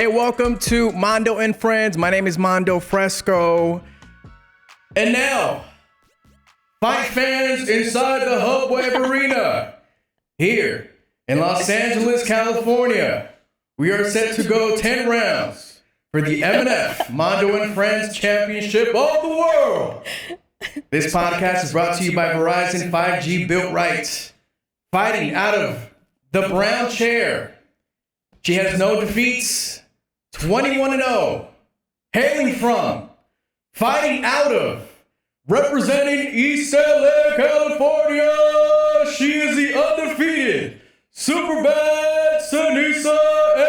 welcome to Mando and Friends. My name is Mando Fresco. And now, fight fans inside the Hub Wave Arena. Here in Los Angeles, California, we are set to go 10 rounds for the M&F Mando and Friends Championship of the World. This podcast is brought to you by Verizon 5G Built Right. Fighting out of the brown chair. She has no defeats, 21-0. Hailing from, fighting out of, representing East LA, California, she is the undefeated, super bad Seniesa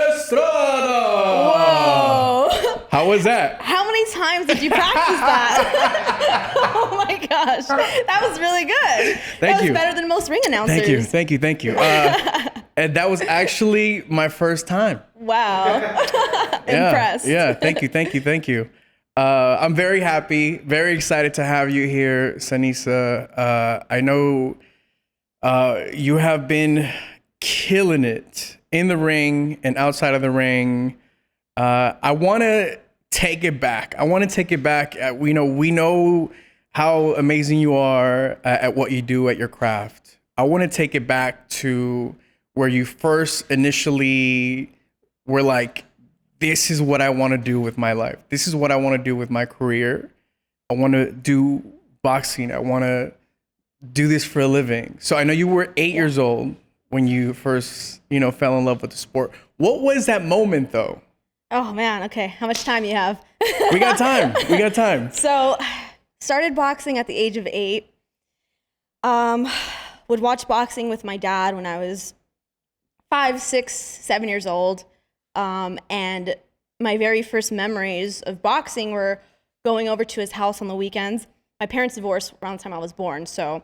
Estrada. Whoa. How was that? How many times did you practice that? Oh my gosh. That was really good. Thank you. That was better than most ring announcers. Thank you. And that was actually my first time. Wow. Impressed. Yeah, thank you. I'm very happy, very excited to have you here, Seniesa. I know you have been killing it in the ring and outside of the ring. I want to take it back. We know how amazing you are at what you do at your craft. I want to take it back to where you first initially were like, this is what I want to do with my life. This is what I want to do with my career. I want to do boxing. I want to do this for a living. So I know you were 8 years old when you first, fell in love with the sport. What was that moment though? Oh man. Okay. How much time you have? We got time. So started boxing at the age of 8. Would watch boxing with my dad when I was 5, 6, 7 years old. And my very first memories of boxing were going over to his house on the weekends. My parents divorced around the time I was born. So,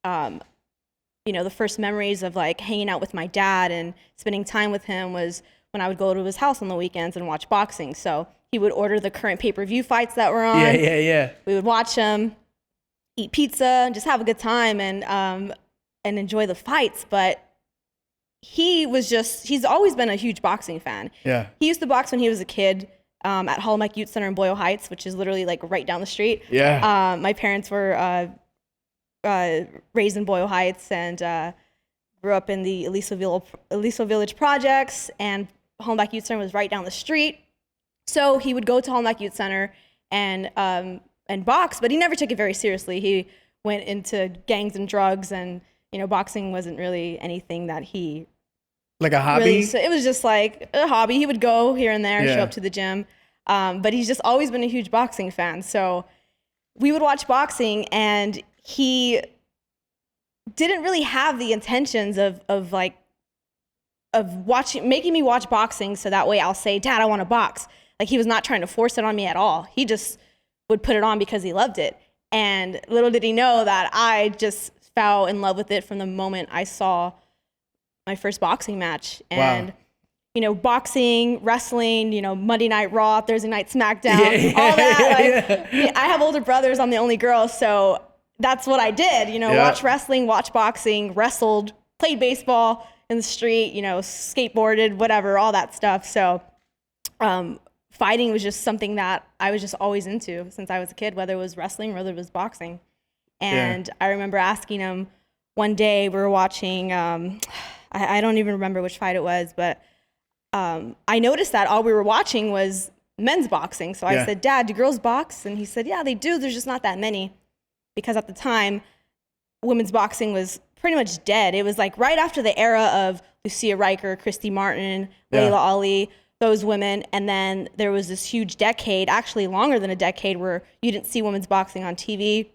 the first memories of like hanging out with my dad and spending time with him was when I would go to his house on the weekends and watch boxing. So he would order the current pay-per-view fights that were on. Yeah. We would watch them, eat pizza, and just have a good time and enjoy the fights. But he's always been a huge boxing fan. Yeah. He used to box when he was a kid at Hollenbeck Youth Center in Boyle Heights, which is literally like right down the street. Yeah. My parents were raised in Boyle Heights and grew up in the Aliso Village projects, and Hollenbeck Youth Center was right down the street. So he would go to Hollenbeck Youth Center and box, but he never took it very seriously. He went into gangs and drugs, and boxing wasn't really anything that he like a hobby. It was just like a hobby. He would go here and there, show up to the gym, but he's just always been a huge boxing fan. So we would watch boxing, and he didn't really have the intentions of making me watch boxing so that way I'll say, Dad, I want to box. Like, he was not trying to force it on me at all. He just would put it on because he loved it. And little did he know that I just fell in love with it from the moment I saw my first boxing match. And boxing, wrestling, Monday Night Raw, Thursday Night SmackDown, all that. I have older brothers. I'm the only girl, so that's what I did. Watch wrestling, watch boxing, wrestled, played baseball in the street, skateboarded, whatever, all that stuff. So fighting was just something that I was just always into since I was a kid, whether it was wrestling or whether it was boxing. And I remember asking him one day, we were watching, I don't even remember which fight it was, but I noticed that all we were watching was men's boxing. So I said, Dad, do girls box? And he said, yeah, they do. There's just not that many. Because at the time, women's boxing was pretty much dead. It was like right after the era of Lucia Riker, Christy Martin, Layla Ali, those women. And then there was this huge decade, actually longer than a decade, where you didn't see women's boxing on TV.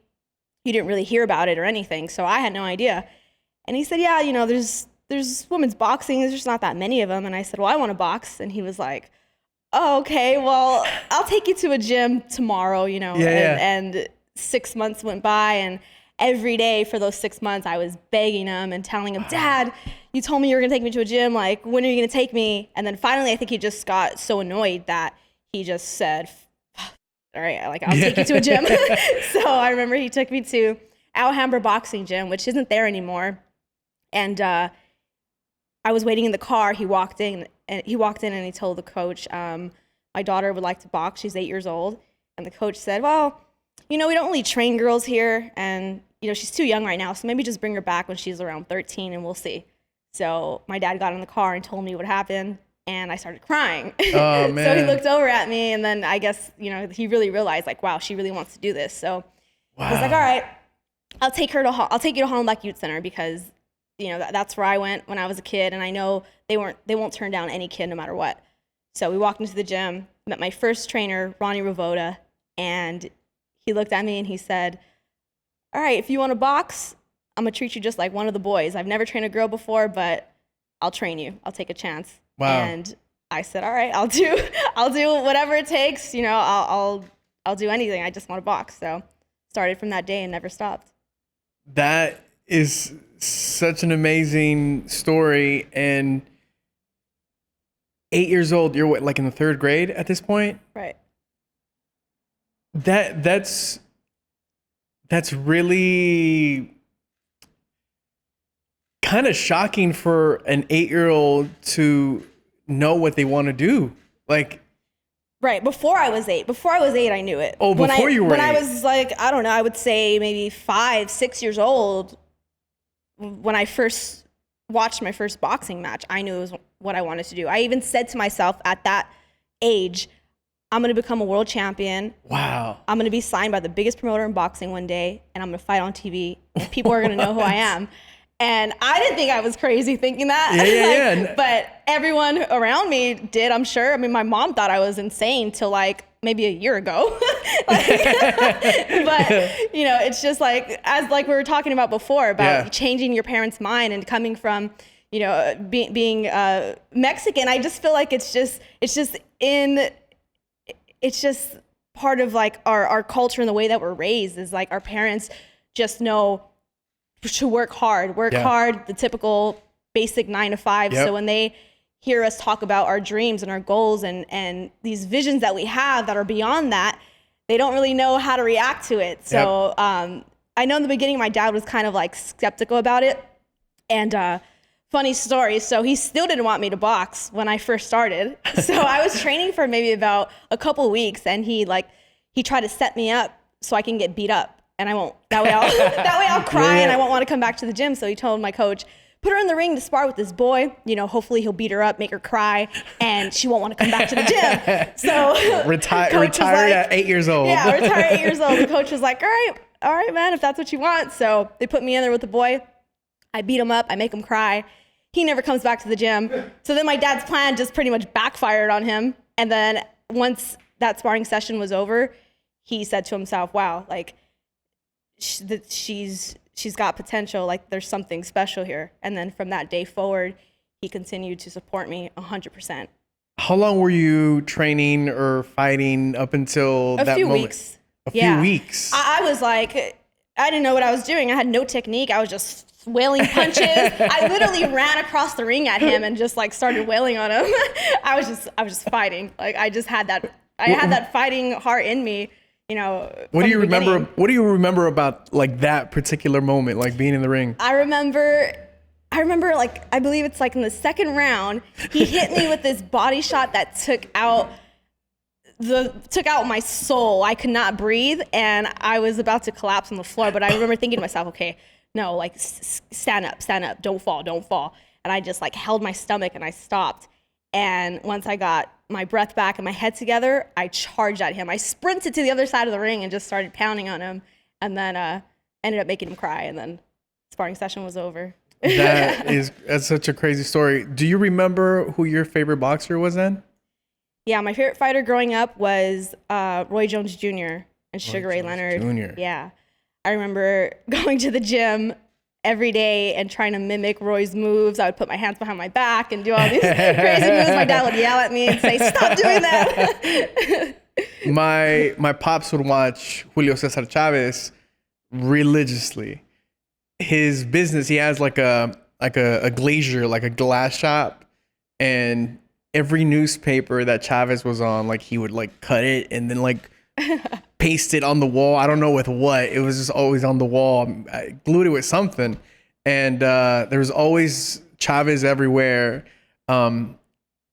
You didn't really hear about it or anything. So I had no idea. And he said, yeah, there's women's boxing. There's just not that many of them. And I said, well, I want to box. And he was like, oh, okay, well, I'll take you to a gym tomorrow, And 6 months went by, and every day for those 6 months, I was begging him and telling him, Dad, you told me you were going to take me to a gym. Like, when are you going to take me? And then finally, I think he just got so annoyed that he just said, all right, I'll take you to a gym. So I remember he took me to Alhambra Boxing Gym, which isn't there anymore. And I was waiting in the car. He walked in, and he walked in and he told the coach, my daughter would like to box. She's 8 years old. And the coach said, well, we don't really train girls here. And, she's too young right now. So maybe just bring her back when she's around 13 and we'll see. So my dad got in the car and told me what happened. And I started crying. Oh, man. So he looked over at me, and then I guess, he really realized, like, wow, she really wants to do this. So wow. He's like, all right, I'll take you to Hollenbeck Youth Center because, that's where I went when I was a kid. And I know they won't turn down any kid no matter what. So we walked into the gym, met my first trainer, Ronnie Ravoda, and he looked at me and he said, all right, if you want to box, I'm going to treat you just like one of the boys. I've never trained a girl before, but I'll train you. I'll take a chance. Wow. And I said, all right, I'll do whatever it takes. I'll do anything. I just want to box. So started from that day and never stopped. That is such an amazing story. And 8 years old, you're what, like in the third grade at this point? Right. That's really kind of shocking for an 8-year-old to know what they want to do. Like, right. Before I was eight, I knew it. Oh, before you were when eight. I was like, I don't know, I would say maybe 5, 6 years old. When I first watched my first boxing match, I knew it was what I wanted to do. I even said to myself at that age, I'm going to become a world champion. Wow. I'm going to be signed by the biggest promoter in boxing one day, and I'm going to fight on TV, and people are going to know who I am. And I didn't think I was crazy thinking that. Yeah. But everyone around me did, I'm sure. I mean, my mom thought I was insane till like maybe a year ago. But, it's just like, as like we were talking about before, about changing your parents' mind and coming from, being Mexican. I just feel like it's just part of like our culture and the way that we're raised is like our parents just know to work hard, the typical basic 9 to 5. Yep. So when they hear us talk about our dreams and our goals and these visions that we have that are beyond that, they don't really know how to react to it. So I know in the beginning, my dad was kind of like skeptical about it. And funny story. So he still didn't want me to box when I first started. So I was training for maybe about a couple of weeks, and he tried to set me up so I can get beat up. And I won't. That way I'll cry and I won't want to come back to the gym. So he told my coach, put her in the ring to spar with this boy. Hopefully he'll beat her up, make her cry, and she won't want to come back to the gym. So retired at 8 years old. Yeah, retired at 8 years old. The coach was like, all right, man, if that's what you want. So they put me in there with the boy. I beat him up. I make him cry. He never comes back to the gym. So then my dad's plan just pretty much backfired on him. And then once that sparring session was over, he said to himself, wow, like, she's got potential, like there's something special here. And then from that day forward, he continued to support me 100%. How long were you training or fighting up until that moment? A few weeks. A few weeks. I was like, I didn't know what I was doing. I had no technique. I was just wailing punches. I literally ran across the ring at him and just like started wailing on him. I was just fighting. Like I just had that. I had that fighting heart in me. What do you remember? What do you remember about like that particular moment, like being in the ring? I remember like, I believe it's like in the second round, he hit me with this body shot that took out my soul. I could not breathe and I was about to collapse on the floor. But I remember thinking to myself, okay, no, like stand up, don't fall. And I just like held my stomach and I stopped. And once I got my breath back and my head together, I charged at him. I sprinted to the other side of the ring and just started pounding on him. And then ended up making him cry. And then sparring session was over. That's such a crazy story. Do you remember who your favorite boxer was then? Yeah, my favorite fighter growing up was Roy Jones Jr. and Sugar Ray Leonard. Jr. Yeah. I remember going to the gym every day and trying to mimic Roy's moves. I would put my hands behind my back and do all these crazy moves. My dad would yell at me and say, stop doing that. My pops would watch Julio Cesar Chavez religiously. His business, he has like a glazier, like a glass shop, and every newspaper that Chavez was on, like he would like cut it and then like paste it on the wall. I don't know with what. It was just always on the wall. I glued it with something. And there was always Chavez everywhere.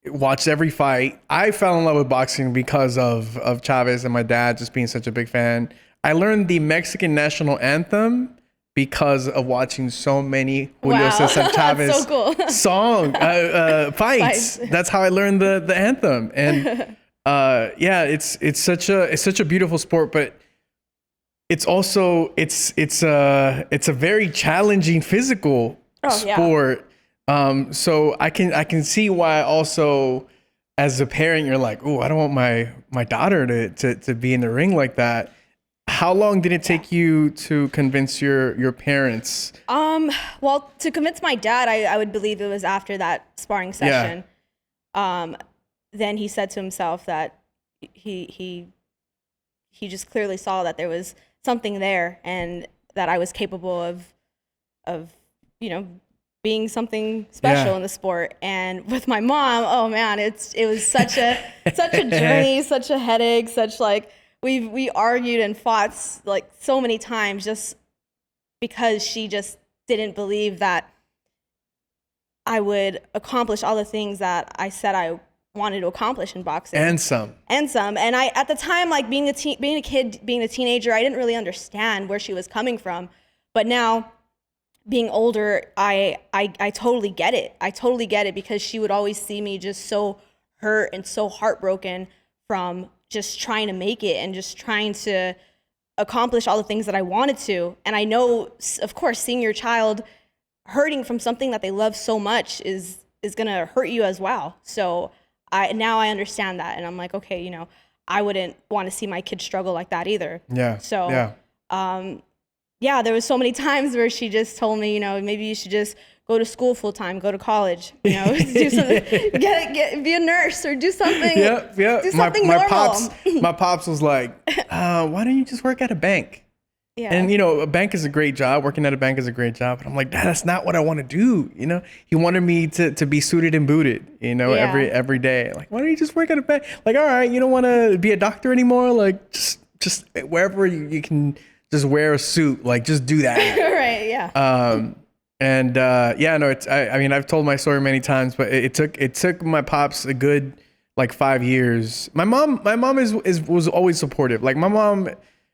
watched every fight. I fell in love with boxing because of Chavez and my dad just being such a big fan. I learned the Mexican national anthem because of watching so many Julio Cesar Chavez so cool. song fights. That's how I learned the anthem. And yeah, it's such a beautiful sport, but it's also it's a very challenging physical sport. So I can see why also as a parent you're like, oh, I don't want my daughter to be in the ring like that. How long did it take you to convince your parents? Well, to convince my dad, I would believe it was after that sparring session. Then he said to himself that he just clearly saw that there was something there and that I was capable of being something special in the sport. And with my mom, oh man, it was such a journey, such a headache, such like we argued and fought like so many times just because she just didn't believe that I would accomplish all the things that I said I wanted to accomplish in boxing. And some. And I, at the time, like being a kid, being a teenager, I didn't really understand where she was coming from. But now, being older, I totally get it. I totally get it because she would always see me just so hurt and so heartbroken from just trying to make it and just trying to accomplish all the things that I wanted to. And I know, of course, seeing your child hurting from something that they love so much is gonna hurt you as well. So now I understand that, and I'm like, okay, I wouldn't want to see my kid struggle like that either. Yeah. So, there was so many times where she just told me, maybe you should just go to school full time, go to college, do something, be a nurse or do something. Do something normal. My pops was like, why don't you just work at a bank? Yeah. And a bank is a great job. Working at a bank is a great job. But I'm like, Dad, that's not what I want to do. He wanted me to be suited and booted, every day. Like, why don't you just work at a bank? Like, all right, you don't want to be a doctor anymore? Like, just wherever you can just wear a suit, like just do that. Right. Yeah. I mean, I've told my story many times, but it took my pops a good like 5 years. My mom was always supportive. Like my mom,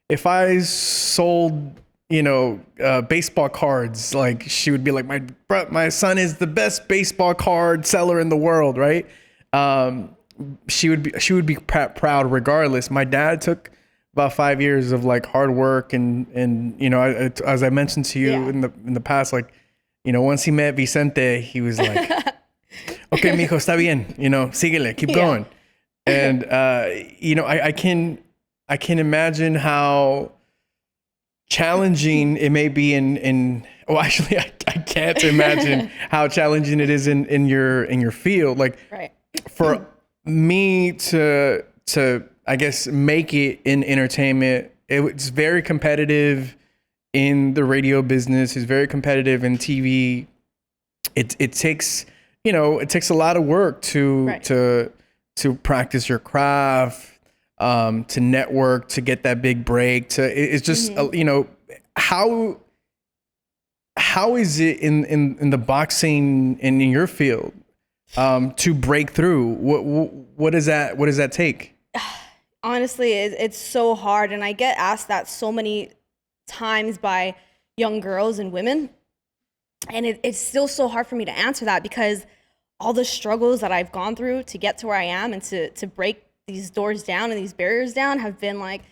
if I sold, baseball cards, like she would be like, my son is the best baseball card seller in the world, right? She would be proud regardless. My dad took about 5 years of like hard work and as I mentioned to you in the past, like, once he met Vicente, he was like, okay, mijo, está bien, síguele, keep going. And I can imagine how challenging it may be actually I can't imagine how challenging it is in your field. Like for me to I guess make it in entertainment, it's very competitive in the radio business, it's very competitive in TV. It takes a lot of work to practice your craft. To network, to get that big break, it's just how is it in the boxing and in your field to break through? What does that take? Honestly, it's so hard, and I get asked that so many times by young girls and women, and it's still so hard for me to answer that because all the struggles that I've gone through to get to where I am and to break these doors down and these barriers down have been like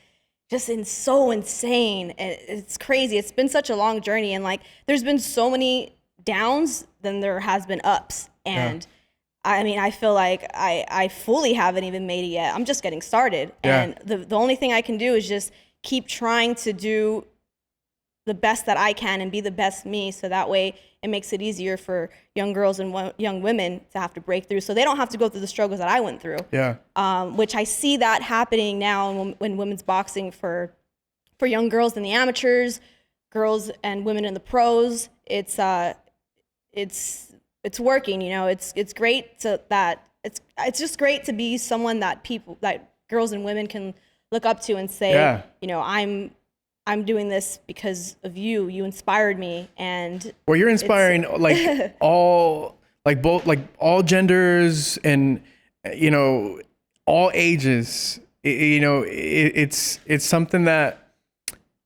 just so insane. It's crazy. It's been such a long journey, and like there's been so many downs than there has been ups. And I mean, I feel like I fully haven't even made it yet. I'm just getting started. And the only thing I can do is just keep trying to do the best that I can and be the best me, so that way it makes it easier for young girls and young women to have to break through, so they don't have to go through the struggles that I went through. Which I see that happening now in women's boxing for young girls in the amateurs, girls and women in the pros. It's working. It's great it's just great to be someone that girls and women can look up to and say, I'm doing this because of you. You inspired me, and you're inspiring like all like both, like all genders and, you know, all ages. It's something that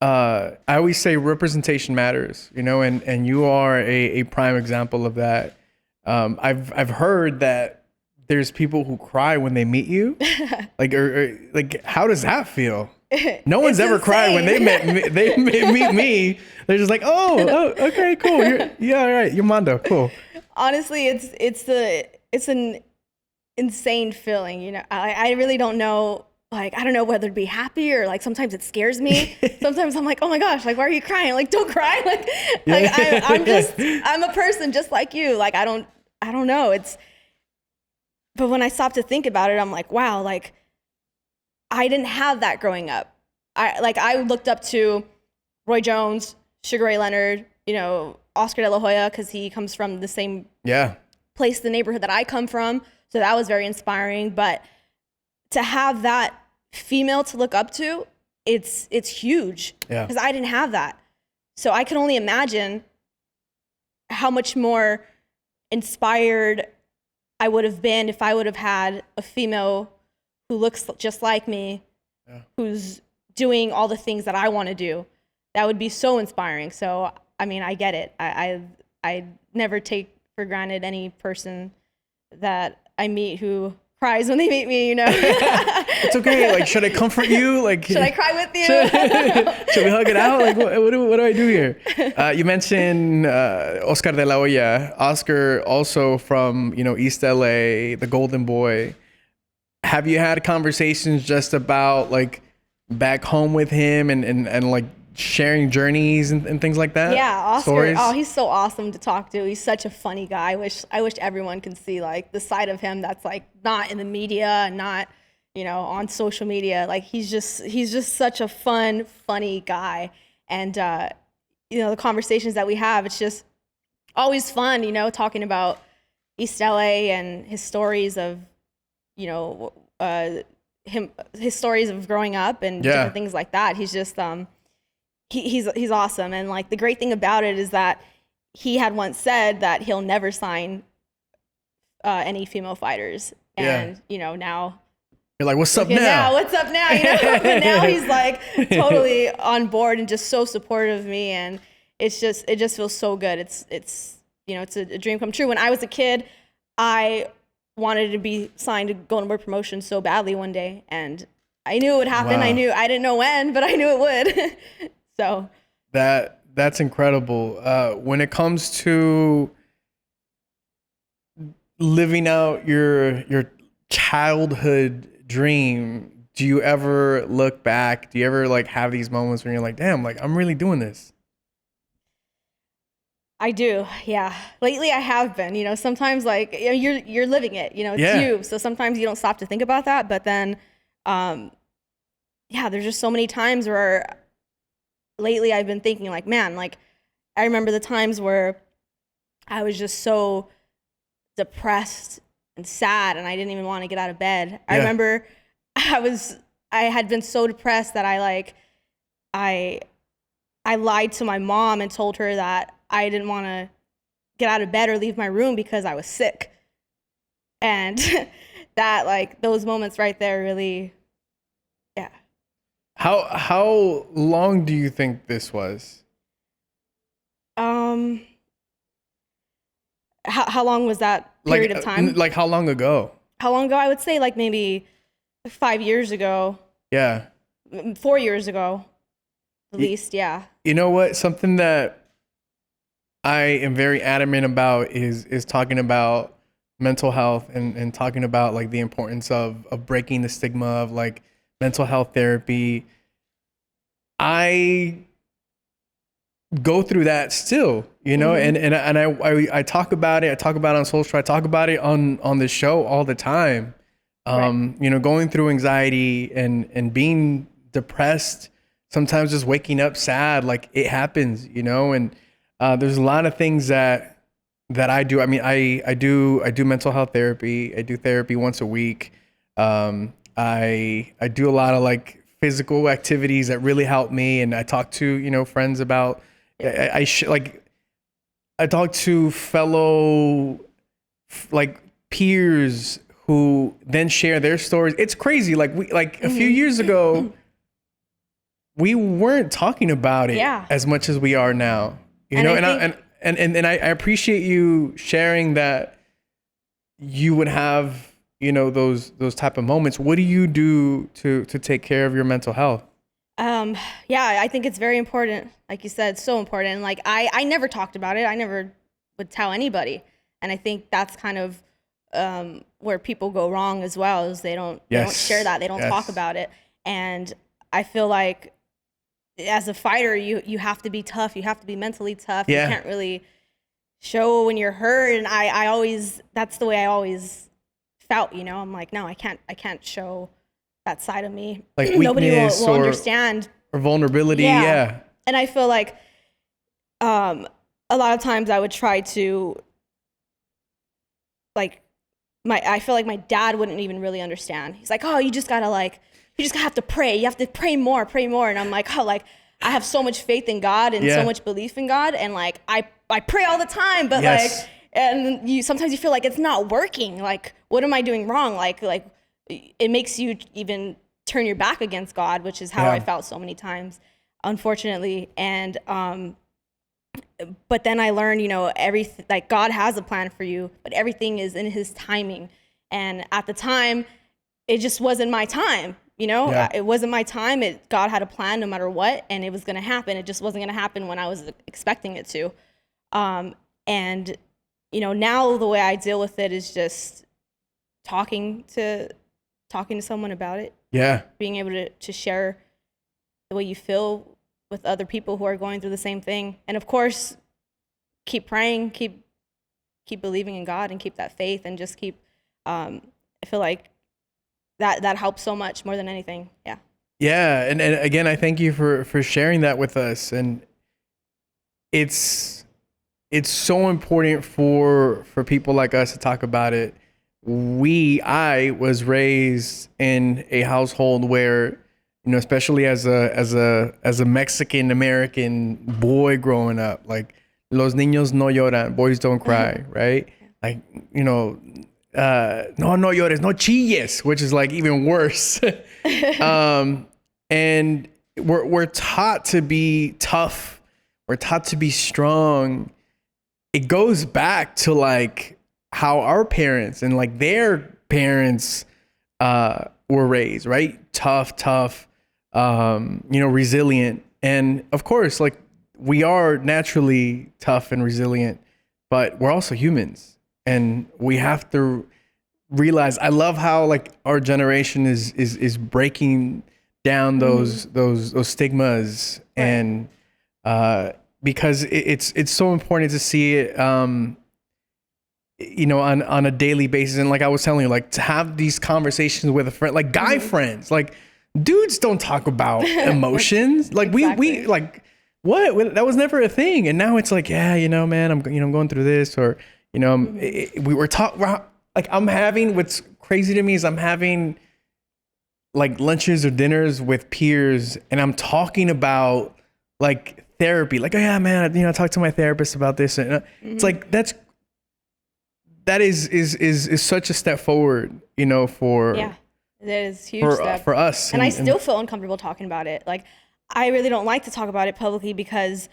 I always say representation matters, you know, and you are a prime example of that. I've heard that there's people who cry when they meet you, like how does that feel? No one's ever cried when they meet me. They're just like, oh, okay, cool. All right, you're Mando, cool. Honestly, it's an insane feeling. You know, I really don't know. Like, I don't know whether to be happy or like sometimes it scares me. Sometimes I'm like, oh my gosh, like, why are you crying? Like, don't cry. I'm a person just like you. Like, I don't know. But when I stop to think about it, I'm like, wow, like I didn't have that growing up. I looked up to Roy Jones, Sugar Ray Leonard, you know, Oscar De La Hoya, because he comes from the same place, the neighborhood that I come from. So that was very inspiring. But to have that female to look up to, it's huge, because I didn't have that. So I can only imagine how much more inspired I would have been if I would have had a female who looks just like me, who's doing all the things that I want to do. That would be so inspiring. So, I mean, I get it. I never take for granted any person that I meet who cries when they meet me, you know. It's okay. Like, should I comfort you? Like, should I cry with you? Should we hug it out? Like, what do I do here? You mentioned Oscar De La Hoya. Oscar, also from, you know, East LA, the Golden Boy. Have you had conversations just about like back home with him and like sharing journeys and things like that? Yeah, Oscar. Stories? Oh, he's so awesome to talk to. He's such a funny guy. I wish everyone can see like the side of him that's like not in the media and not, you know, on social media. Like he's just such a funny guy. And you know, the conversations that we have, it's just always fun, you know, talking about East LA and his stories of, you know, his stories of growing up and different things like that. He's just he's awesome. And like the great thing about it is that he had once said that he'll never sign any female fighters. And you know, now you're like, what's up now? What's up now? You know, but now he's like totally on board and just so supportive of me. And it just feels so good. It's you know, it's a dream come true. When I was a kid, I wanted to be signed to Golden Boy Promotions so badly one day, and I knew it would happen. Wow. I didn't know when, but I knew it would. So that's incredible. When it comes to living out your childhood dream, do you ever look back? Do you ever like have these moments when you're like, damn, like I'm really doing this? I do, yeah. Lately I have been, you know, sometimes like, you know, you're living it, you know, it's you. So sometimes you don't stop to think about that, but then, there's just so many times where lately I've been thinking like, man, like I remember the times where I was just so depressed and sad and I didn't even want to get out of bed. Yeah. I remember I had been so depressed that I lied to my mom and told her that I didn't want to get out of bed or leave my room because I was sick. And that, like, those moments right there really, yeah. How long do you think this was? How long was that period of time? Like how long ago? How long ago? I would say like maybe 5 years ago. Yeah. 4 years ago, at least, yeah. You know what? Something that I am very adamant about is talking about mental health and talking about like the importance of breaking the stigma of like mental health therapy. I go through that still, you know, and I talk about it. I talk about it on social. I talk about it on the show all the time. Right. You know, going through anxiety and being depressed, sometimes just waking up sad, like it happens, you know, and there's a lot of things that I do. I mean, I do mental health therapy. I do therapy once a week. I do a lot of like physical activities that really help me. And I talk to, you know, friends about, I talk to fellow like peers who then share their stories. It's crazy. Like a few years ago, we weren't talking about it as much as we are now. You know, and I appreciate you sharing that you would have, you know, those type of moments. What do you do to take care of your mental health? Yeah, I think it's very important. Like you said, it's so important. Like I never talked about it. I never would tell anybody. And I think that's kind of where people go wrong as well, is they don't share that. They don't talk about it. And I feel like as a fighter, you have to be tough. You have to be mentally tough. You can't really show when you're hurt. And I always, that's the way I always felt, you know. I'm like, no, I can't show that side of me. Like nobody will understand. Or vulnerability. Yeah. And I feel like a lot of times I would try to, like, I feel like my dad wouldn't even really understand. He's like, oh, you just have to pray. You have to pray more. And I'm like, oh, like, I have so much faith in God and so much belief in God. And like, I pray all the time, but like, and sometimes you feel like it's not working. Like, what am I doing wrong? Like it makes you even turn your back against God, which is how I felt so many times, unfortunately. And, but then I learned, you know, everything, like God has a plan for you, but everything is in his timing. And at the time, it just wasn't my time, you know, it wasn't my time. God had a plan no matter what, and it was going to happen. It just wasn't going to happen when I was expecting it to. And, you know, now the way I deal with it is just talking to someone about it. Yeah. Being able to share the way you feel with other people who are going through the same thing. And of course, keep praying, keep believing in God, and keep that faith, and just keep, I feel like that helps so much more than anything. Yeah. Yeah. And again, I thank you for sharing that with us. And it's so important for people like us to talk about it. I was raised in a household where, you know, especially as a Mexican American boy growing up, like, los niños no lloran, boys don't cry, right? Like, you know, no llores, no chilles, which is like even worse. And we're taught to be tough. We're taught to be strong. It goes back to like how our parents and like their parents were raised, right? Tough, you know, resilient. And of course, like, we are naturally tough and resilient, but we're also humans, and we have to realize, I love how like our generation is breaking down those stigmas, and because it's so important to see it, you know, on a daily basis. And like I was telling you, like, to have these conversations with a friend, like guy friends, like dudes don't talk about emotions. Like we like, what? That was never a thing. And now it's like, yeah, you know, man, I'm going through this, or, you know, we were like, what's crazy to me is I'm having like lunches or dinners with peers, and I'm talking about like therapy, like, oh yeah, man, you know, I talked to my therapist about this, and it's like, that is such a step forward, you know, for it is huge for us. And I still feel uncomfortable talking about it. Like, I really don't like to talk about it publicly, because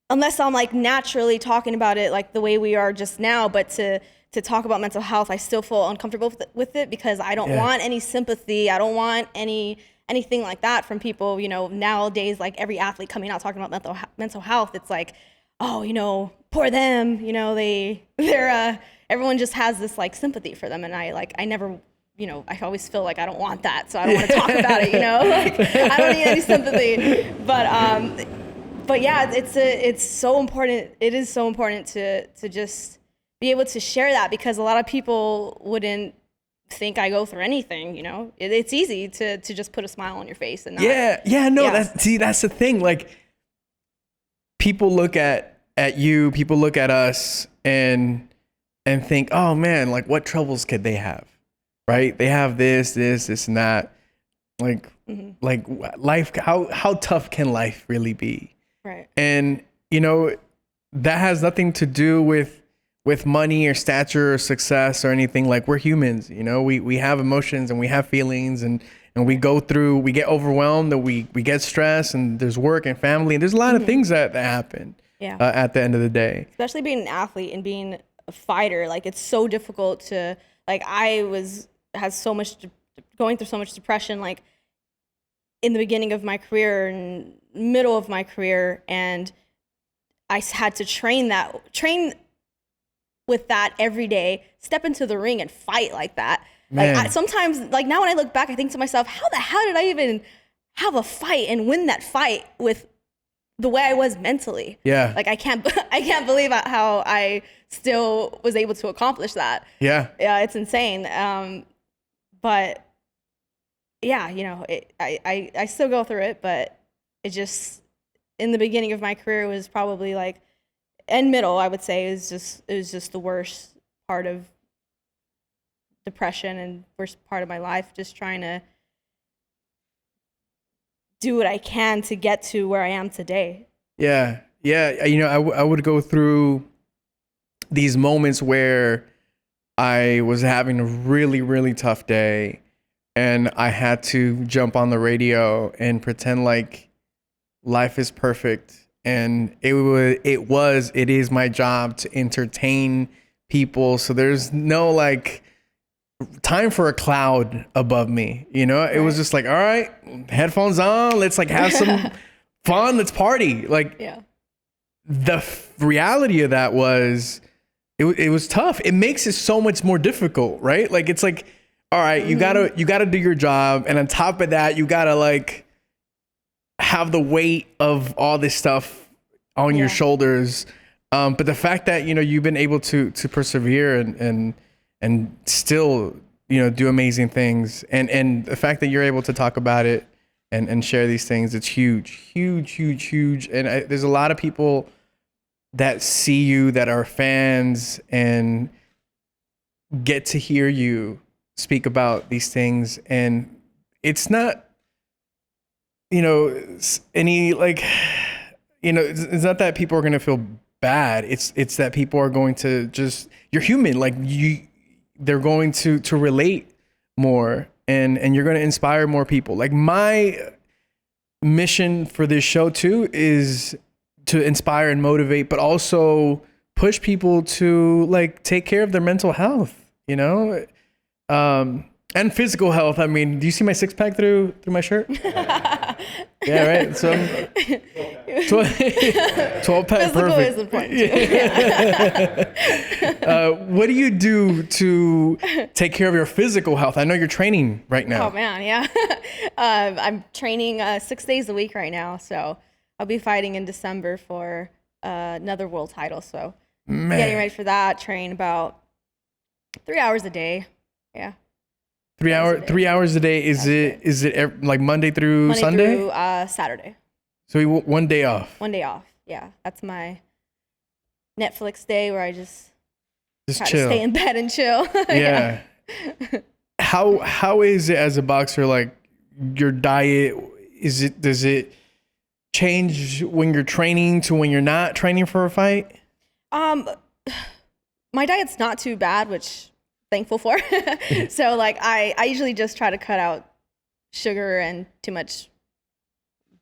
unless I'm like naturally talking about it like the way we are just now, but to talk about mental health, I still feel uncomfortable with it, because I don't want any sympathy. I don't want anything like that from people. You know, nowadays, like every athlete coming out talking about mental health, it's like, oh, you know, poor them. You know, they're everyone just has this like sympathy for them, and I never. You know, I always feel like I don't want that, so I don't want to talk about it, you know? Like, I don't need any sympathy. But yeah, it's so important. It is so important to just be able to share that, because a lot of people wouldn't think I go through anything, you know? It's easy to just put a smile on your face and not. That's the thing. Like, people look at you, people look at us and think, oh man, like, what troubles could they have? Right? They have this, and that. Like, like life, how tough can life really be? Right. And, you know, that has nothing to do with with money or stature or success or anything. Like, we're humans, you know, we have emotions and we have feelings, and we get overwhelmed, and we get stressed, and there's work and family, and there's a lot of things that happen at the end of the day. Especially being an athlete and being a fighter, like it's so difficult to, like going through so much depression, like in the beginning of my career and middle of my career, and I had to train with that every day, step into the ring and fight like that. Man. Like sometimes, like now when I look back, I think to myself, how the hell did I even have a fight and win that fight with the way I was mentally? Yeah. Like I can't believe how I still was able to accomplish that. Yeah. Yeah, it's insane. But yeah, you know, I still go through it, but it just, in the beginning of my career was probably like, and middle, I would say, it was just the worst part of depression and worst part of my life, just trying to do what I can to get to where I am today. Yeah. You know, I would go through these moments where I was having a really, really tough day, and I had to jump on the radio and pretend like life is perfect. And it is my job to entertain people. So there's no like time for a cloud above me, you know? It was just like, all right, headphones on, let's like have some fun, let's party. Like, the reality of that was, it was tough. It makes it so much more difficult, right? Like, it's like, all right, you gotta do your job, and on top of that, you gotta like have the weight of all this stuff on your shoulders. But the fact that, you know, you've been able to persevere and still, you know, do amazing things, and the fact that you're able to talk about it and share these things, it's huge. And there's a lot of people that see you, that are fans, and get to hear you speak about these things. And it's not, you know, any like, you know, it's not that people are going to feel bad. It's that people are going to just, you're human. Like they're going to relate more, and you're going to inspire more people. Like, my mission for this show too is to inspire and motivate, but also push people to like take care of their mental health, you know, and physical health. I mean, do you see my six pack through my shirt? Yeah, right. So 12 pack, perfect. Is important too. What do you do to take care of your physical health? I know you're training right now. Oh man, yeah. I'm training 6 days a week right now, so I'll be fighting in December for another world title. So getting ready for that. Train about 3 hours a day. Yeah. 3 hours a day. Is it like Monday through Sunday? Through Saturday. So one day off. One day off. Yeah, that's my Netflix day where I just try chill. to stay in bed and chill. Yeah. How is it as a boxer? Like, your diet, does it change when you're training to when you're not training for a fight? My diet's not too bad, which thankful for. So like I usually just try to cut out sugar and too much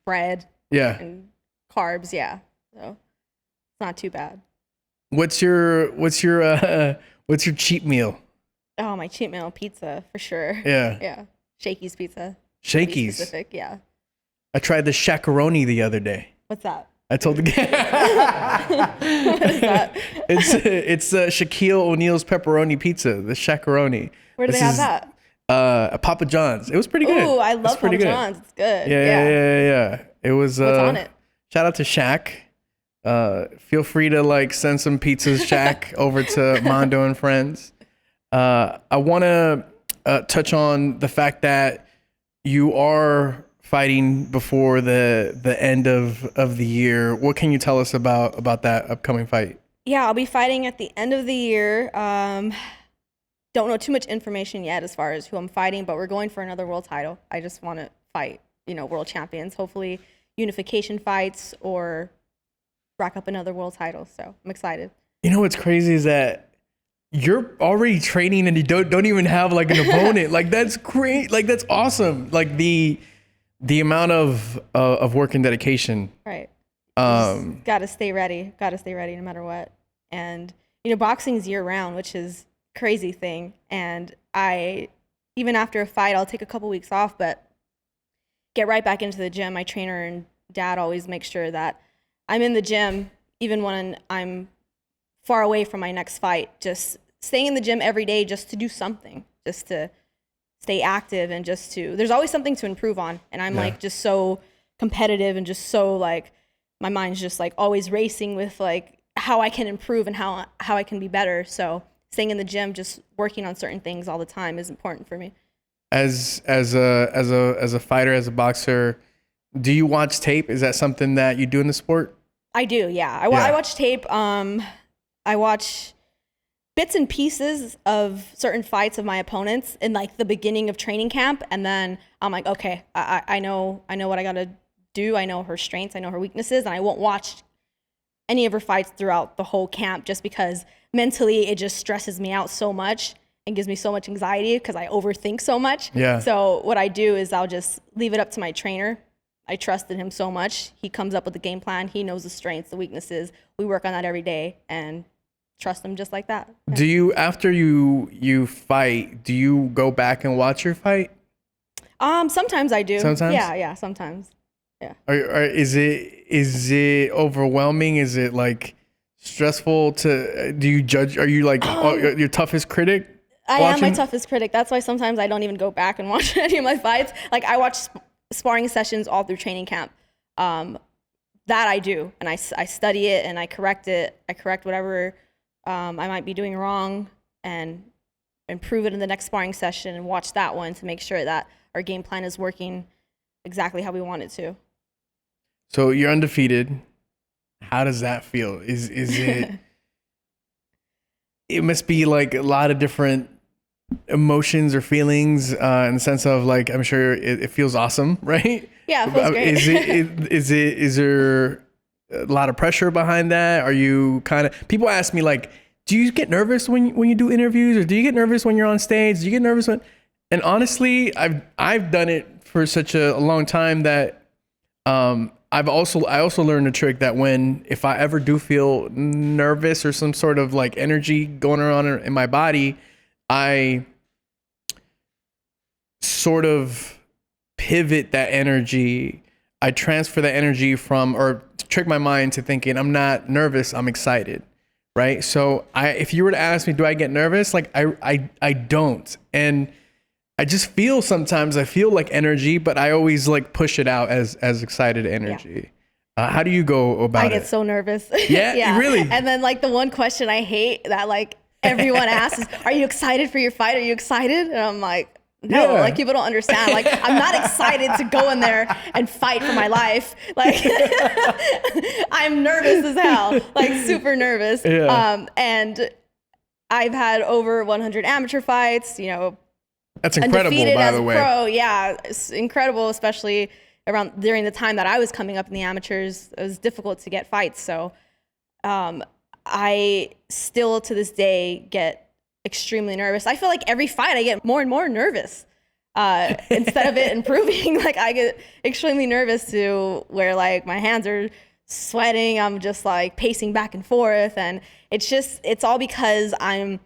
bread. Yeah. And carbs. Yeah. So it's not too bad. What's your cheat meal? Oh, my cheat meal, pizza for sure. Yeah. Yeah. Shakey's pizza. Shakey's. Specific, yeah. I tried the shakaroni the other day. What's that? I told the guy. What is that? It's Shaquille O'Neal's pepperoni pizza, the shakaroni. Where do they have that? Papa John's. It was pretty good. Ooh, I love Papa John's. It's good. Yeah. It was. What's on it? Shout out to Shaq. Feel free to like send some pizzas, Shaq, over to Mando and Friends. I want to touch on the fact that you are fighting before the end of the year. What can you tell us about that upcoming fight? Yeah, I'll be fighting at the end of the year. Don't know too much information yet as far as who I'm fighting, but we're going for another world title. I just want to fight, world champions, hopefully unification fights or rack up another world title. So I'm excited. You know what's crazy is that you're already training and you don't even have like an opponent. Like that's great. Like that's awesome. Like the amount of work and dedication. Right. Gotta stay ready. Gotta stay ready no matter what. And boxing's year round, which is a crazy thing. And even after a fight, I'll take a couple weeks off, but get right back into the gym. My trainer and dad always make sure that I'm in the gym, even when I'm far away from my next fight, just staying in the gym every day just to do something, just to stay active and there's always something to improve on. And I'm like just so competitive and just so like, my mind's just like always racing with like how I can improve and how I can be better. So staying in the gym, just working on certain things all the time is important for me. As a fighter, as a boxer, do you watch tape? Is that something that you do in the sport? I do, yeah. I watch tape. I watch bits and pieces of certain fights of my opponents in like the beginning of training camp, and then I'm like, okay, I know what I gotta do. I know her strengths, I know her weaknesses, and I won't watch any of her fights throughout the whole camp just because mentally it just stresses me out so much and gives me so much anxiety because I overthink so much. Yeah. So what I do is I'll just leave it up to my trainer. I trusted him so much. He comes up with a game plan. He knows the strengths, the weaknesses. We work on that every day and trust him just like that. Yeah. Do you, after you fight, do you go back and watch your fight? Sometimes I do. Sometimes? Yeah, sometimes. Yeah. Is it overwhelming? Is it like stressful do you judge? Are you like your toughest critic? I am my toughest critic. That's why sometimes I don't even go back and watch any of my fights. Like I watch sparring sessions all through training camp. That I do, and I study it and I correct it. I correct whatever I might be doing wrong and improve it in the next sparring session and watch that one to make sure that our game plan is working exactly how we want it to. So you're undefeated. How does that feel? Is it? It must be like a lot of different emotions or feelings in the sense of like, I'm sure it feels awesome, right? Yeah, it feels great. Is there a lot of pressure behind that? Are you kind of, people ask me like, do you get nervous when you do interviews, or do you get nervous when you're on stage? Do you get nervous and honestly, I've done it for such a long time that I also learned a trick that if I ever do feel nervous or some sort of like energy going on in my body, I sort of pivot that energy. I transfer that energy or trick my mind to thinking I'm not nervous, I'm excited, right? So if you were to ask me, do I get nervous? Like I don't. And I just feel sometimes I feel like energy, but I always like push it out as excited energy. Yeah. How do you go about it? I get so nervous. Yeah, really? And then like the one question I hate that like everyone asks is, are you excited for your fight? Are you excited? And I'm like, no, like people don't understand. Like I'm not excited to go in there and fight for my life. Like I'm nervous as hell, like super nervous. Yeah. And I've had over 100 amateur fights, That's incredible, by the way. Pro, yeah, it's incredible, especially during the time that I was coming up in the amateurs. It was difficult to get fights, so I still to this day get extremely nervous. I feel like every fight I get more and more nervous instead of it improving. Like I get extremely nervous to where like my hands are sweating. I'm just like pacing back and forth, and it's all because I'm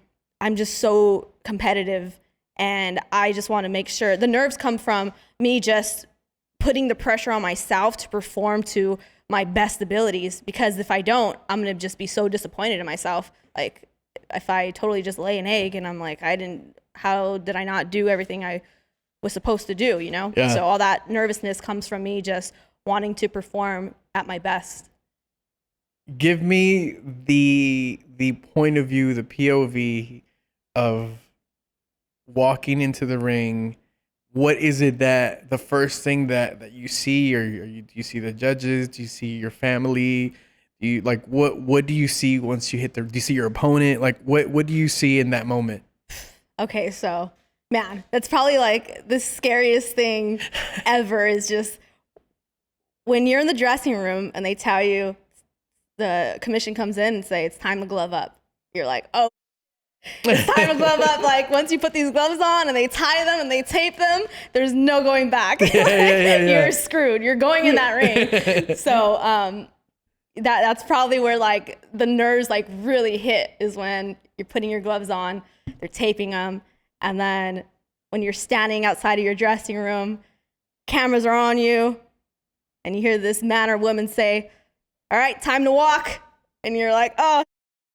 just so competitive. And I just want to make sure the nerves come from me just putting the pressure on myself to perform to my best abilities. Because if I don't, I'm going to just be so disappointed in myself. Like if I totally just lay an egg and I'm like, how did I not do everything I was supposed to do, Yeah. So all that nervousness comes from me just wanting to perform at my best. Give me the point of view, the POV of walking into the ring. What is it that the first thing that you see, or do you see the judges? Do you see your family? Do you like what do you see once you hit do you see your opponent? Like what do you see in that moment? Okay, so man, that's probably like the scariest thing ever is just when you're in the dressing room and they tell you the commission comes in and say, it's time to glove up. You're like, oh, it's time to glove up. Like, once you put these gloves on and they tie them and they tape them, there's no going back. You're screwed. You're going in that ring. So that's probably where like the nerves like really hit, is when you're putting your gloves on, they're taping them, and then when you're standing outside of your dressing room, cameras are on you, and you hear this man or woman say, all right, time to walk. And you're like, oh,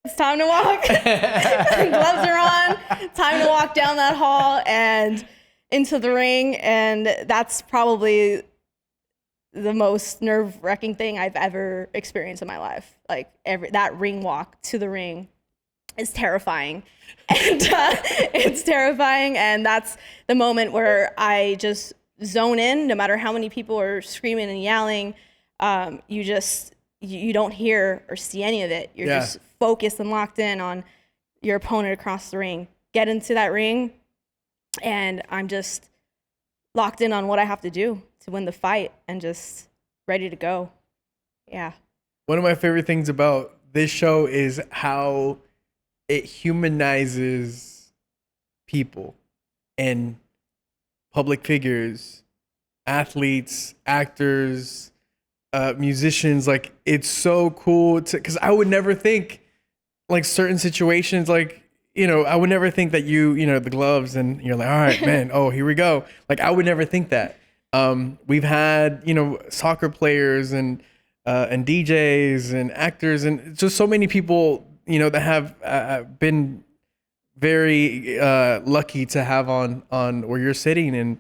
it's time to walk. Gloves are on. Time to walk down that hall and into the ring. And that's probably the most nerve-wracking thing I've ever experienced in my life. Like that ring walk to the ring is terrifying. And it's terrifying. And that's the moment where I just zone in. No matter how many people are screaming and yelling, you don't hear or see any of it. You're just focused and locked in on your opponent across the ring. Get into that ring, and I'm just locked in on what I have to do to win the fight and just ready to go. Yeah. One of my favorite things about this show is how it humanizes people and public figures, athletes, actors, musicians. Like, it's so cool because I would never think, like, certain situations, like, you know, I would never think that the gloves, and you're like, all right, man, oh, here we go. Like, I would never think that. We've had, soccer players and DJs and actors and just so many people, that have been very lucky to have on where you're sitting. And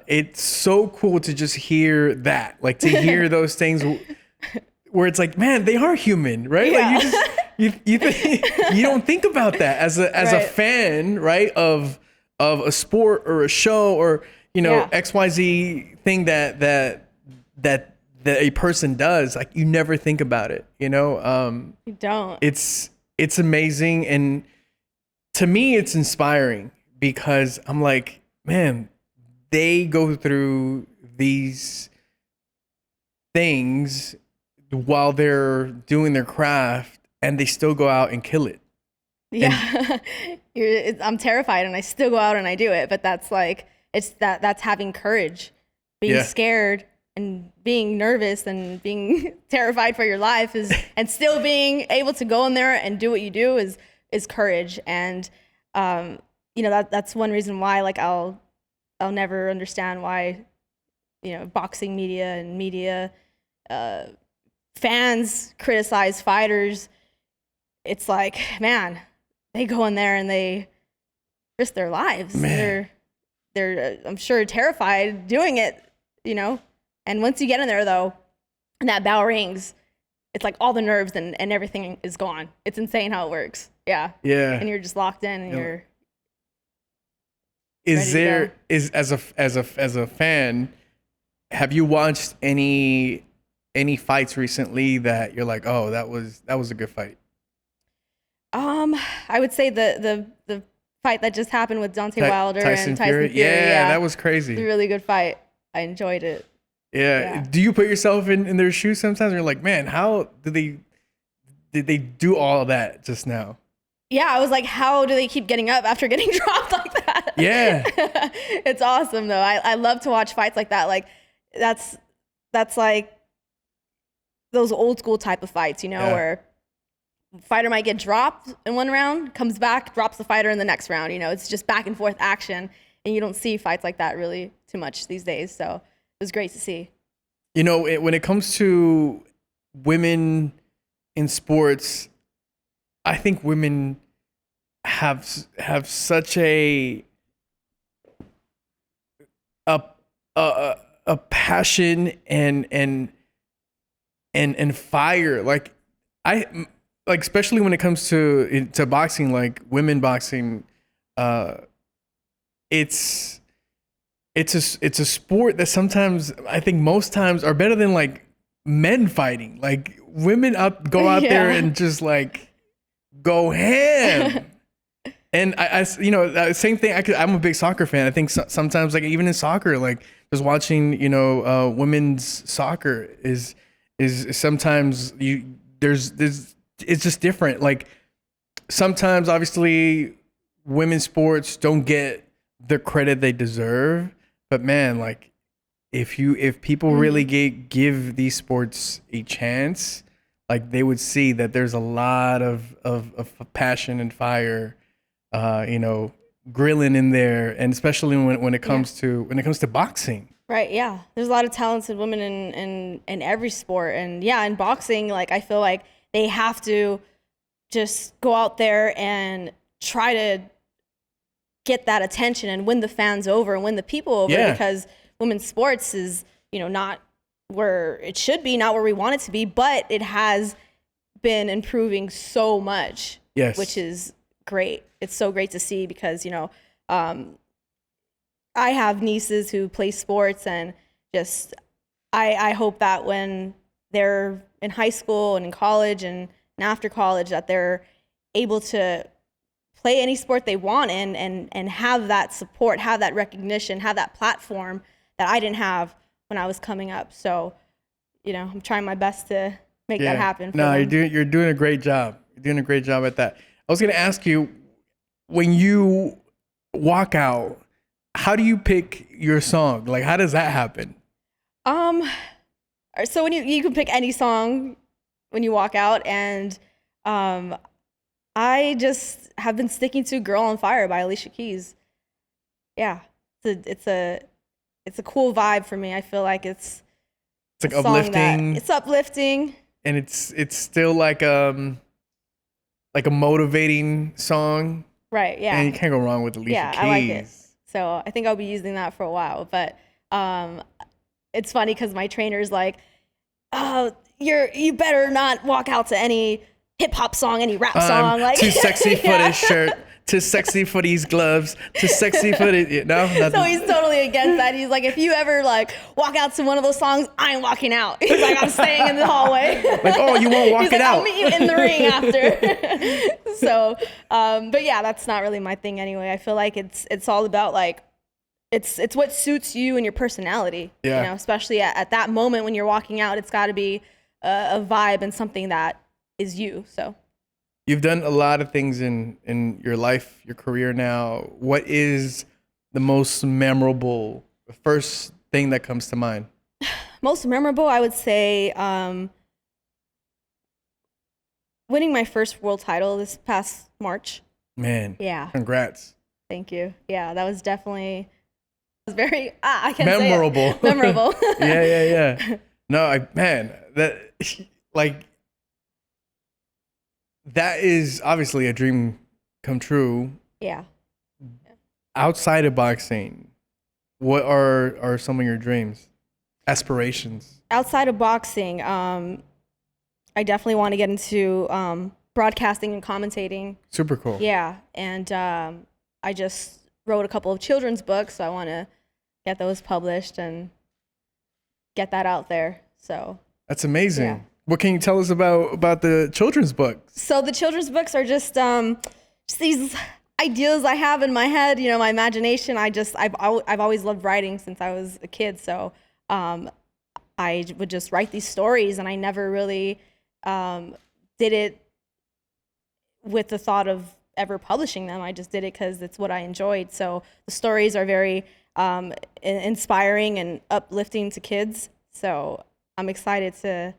it's so cool to just hear that, like, to hear those things where it's like, man, they are human, right? Yeah. Like, you don't think about that as a fan, right? Of a sport or a show or, XYZ thing that a person does. Like, you never think about it, You don't. It's amazing. And to me, it's inspiring because I'm like, man, they go through these things while they're doing their craft, and they still go out and kill it. Yeah. I'm terrified, and I still go out and I do it. But that's like, that's having courage, being scared and being nervous and being terrified for your life and still being able to go in there and do what you do is courage. And, that's one reason why, like, I'll never understand why, boxing media and media, fans criticize fighters. It's like, man, they go in there and they risk their lives. Man. They're I'm sure terrified doing it, And once you get in there, though, and that bell rings, it's like all the nerves and everything is gone. It's insane how it works. Yeah. Yeah. And you're just locked in, and you're. As a fan, have you watched any fights recently that you're like, oh, that was a good fight? I would say the fight that just happened with Deontay Wilder and Tyson Fury. Yeah, that was crazy. It's a really good fight. I enjoyed it. Yeah. Do you put yourself in their shoes sometimes? You're like, man, how did they do all of that just now? Yeah, I was like, how do they keep getting up after getting dropped like that? Yeah. It's awesome, though. I love to watch fights like that. Like, that's like those old school type of fights, where fighter might get dropped in one round, comes back, drops the fighter in the next round. It's just back and forth action, and you don't see fights like that really too much these days. So it was great to see. When it comes to women in sports, I think women have such a passion and fire. Like, especially when it comes to boxing, like women boxing, it's a sport that sometimes, I think most times, are better than like men fighting. Like, women go out there and just like go ham. And I same thing. I'm a big soccer fan. I think sometimes, like, even in soccer, like, just watching women's soccer is sometimes there's it's just different. Like sometimes, obviously, women's sports don't get the credit they deserve. But man, like if people really give these sports a chance, like they would see that there's a lot of passion and fire, grilling in there, and especially when it comes to boxing. Right. Yeah. There's a lot of talented women in every sport. And yeah, in boxing, like I feel like they have to just go out there and try to get that attention and win the fans over and win the people over, because women's sports is, not where it should be, not where we want it to be, but it has been improving so much. Yes. Which is great. It's so great to see because, I have nieces who play sports, and just I hope that when they're in high school and in college and after college that they're able to play any sport they want and have that support, have that recognition, have that platform that I didn't have when I was coming up. So, I'm trying my best to make that happen. No, you're doing a great job. You're doing a great job at that. I was going to ask you, when you walk out, how do you pick your song? Like, how does that happen? So when you can pick any song when you walk out, and I just have been sticking to "Girl on Fire" by Alicia Keys. Yeah, it's a cool vibe for me. I feel like it's like uplifting. It's uplifting, and it's still like a motivating song. Right. Yeah. And you can't go wrong with Alicia Keys. I like it. So I think I'll be using that for a while. But it's funny because my trainer's like, "Oh, you better not walk out to any hip hop song, any rap song, like too sexy for this shirt, too sexy for these gloves, too sexy for this." Nothing. So he's totally against that. He's like, if you ever like walk out to one of those songs, I ain't walking out. He's like, I'm staying in the hallway. Like, oh, you won't walk it out. I'll meet you in the ring after. So, but yeah, that's not really my thing anyway. I feel like it's all about like, it's what suits you and your personality. Yeah. Especially at that moment when you're walking out, it's got to be a vibe and something that is you. So. You've done a lot of things in your life, your career now. What is the most memorable, the first thing that comes to mind? Most memorable, I would say, winning my first world title this past March. Man. Yeah. Congrats. Thank you. Yeah, that was definitely very, I can't memorable. Say it. Memorable. Yeah. No, that is obviously a dream come true. Yeah. Outside of boxing, what are some of your dreams, aspirations? Outside of boxing, I definitely want to get into broadcasting and commentating. Super cool. Yeah, and I just wrote a couple of children's books, so I want to get those published and get that out there. So that's amazing. Yeah. What can you tell us about the children's books? So the children's books are just these ideas I have in my head, my imagination. I've always loved writing since I was a kid. So I would just write these stories, and I never really did it with the thought of ever publishing them. I just did it because it's what I enjoyed. So the stories are very inspiring and uplifting to kids. So I'm excited to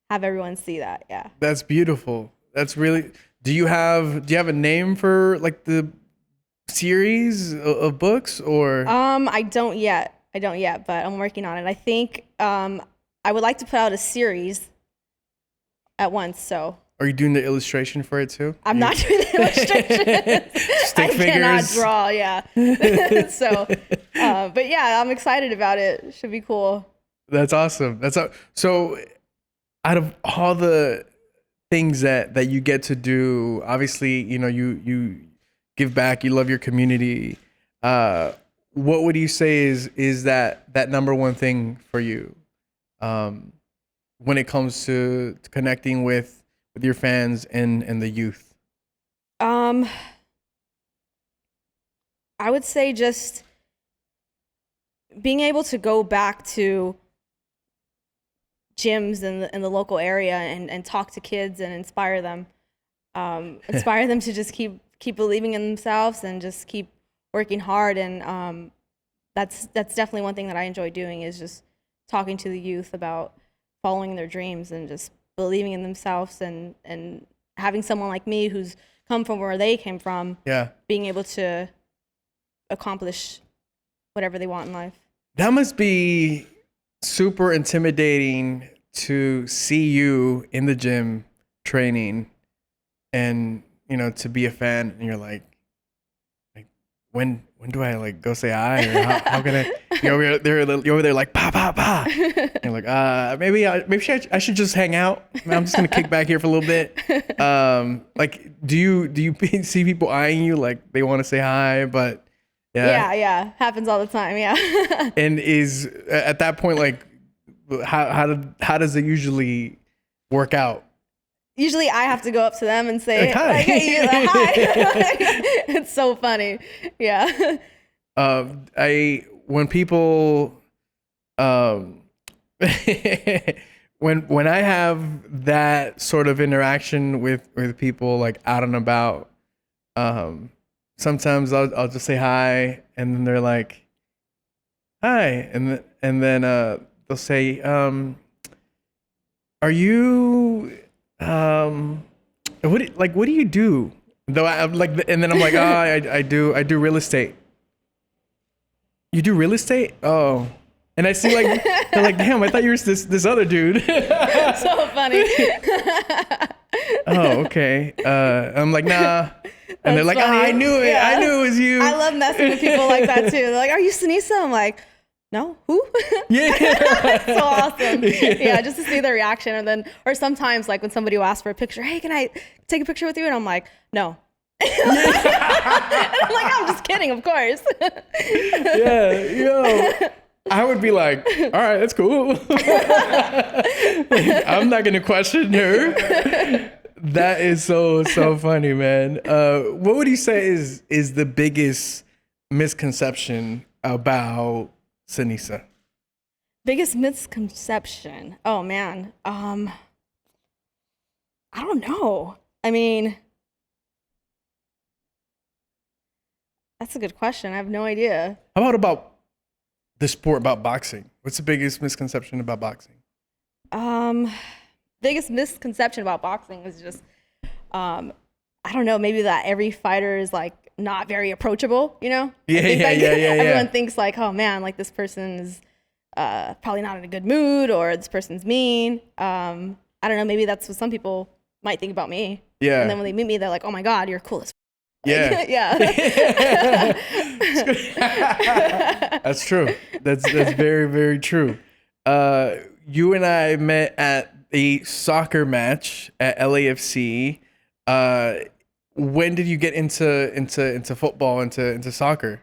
have everyone see that. Yeah. That's beautiful. That's really. Do you have a name for like the series of books, or? I don't yet, but I'm working on it. I think I would like to put out a series at once. So. Are you doing the illustration for it too? I'm not doing the illustration. Stick figures. I cannot draw. Yeah. So, but yeah, I'm excited about it. It should be cool. That's awesome. So. Out of all the things that you get to do, obviously, you give back, you love your community. What would you say is that number one thing for you when it comes to connecting with your fans and the youth? I would say just being able to go back to gyms in the local area and talk to kids and inspire them. Inspire them to just keep believing in themselves and just keep working hard. And that's definitely one thing that I enjoy doing, is just talking to the youth about following their dreams and just believing in themselves, and having someone like me who's come from where they came from, being able to accomplish whatever they want in life. That must be super intimidating to see you in the gym training, and to be a fan, and you're like when do I like go say hi, or how can I? You're over there like pa pa pa. You're like maybe I should just hang out. I'm just gonna kick back here for a little bit. Like do you see people eyeing you like they want to say hi, but yeah, happens all the time. Yeah. And is at that point, like how does it usually work out? Usually I have to go up to them and say, like, hi. Like, hey, hi. It's so funny. Yeah. When people, when I have that sort of interaction with people like out and about, sometimes I'll just say hi, and then they're like, hi. And then they'll say, are you, what do you do? Though I'm like, and then I'm like, I do real estate. You do real estate? Oh. And I see like, they're like, damn, I thought you were this other dude. So funny. Oh, okay. I'm like, nah. And they're like, funny. I knew it. Yeah. I knew it was you. I love messing with people like that too. They're like, are you Seniesa? I'm like, no, who? Yeah. So awesome. Yeah, just to see their reaction. And then, or sometimes like when somebody will ask for a picture, hey, can I take a picture with you? And I'm like, no. And I'm like, I'm just kidding, of course. Yeah, I would be like, all right, that's cool. I'm not gonna question her. That is so funny, man. What would you say is the biggest misconception about Seniesa? Biggest misconception? Oh man, I don't know. I mean, that's a good question. I have no idea. How about the sport, about boxing? What's the biggest misconception about boxing? Biggest misconception about boxing is just, I don't know, maybe that every fighter is like not very approachable, Yeah. Everyone thinks like, oh man, like this person is probably not in a good mood, or this person's mean. I don't know, maybe that's what some people might think about me. Yeah. And then when they meet me, they're like, oh my God, you're cool as Yeah. Yeah. That's true. That's very, very true. You and I met at a soccer match at LAFC. When did you get into football, into soccer?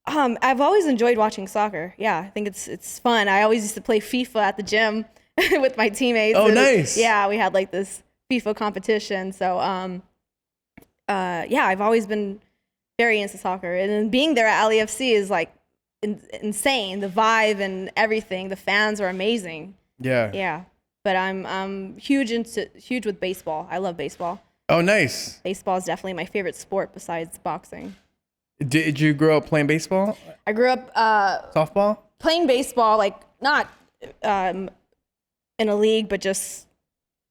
I've always enjoyed watching soccer. Yeah, I think it's fun. I always used to play FIFA at the gym with my teammates. Oh, nice. Yeah, we had like this FIFA competition. So, yeah, I've always been very into soccer. And then being there at LAFC is like insane. The vibe and everything. The fans are amazing. Yeah. Yeah. But I'm huge with baseball. I love baseball. Oh, nice. Baseball is definitely my favorite sport besides boxing. Did you grow up playing baseball? I grew up softball? Playing baseball, like not in a league, but just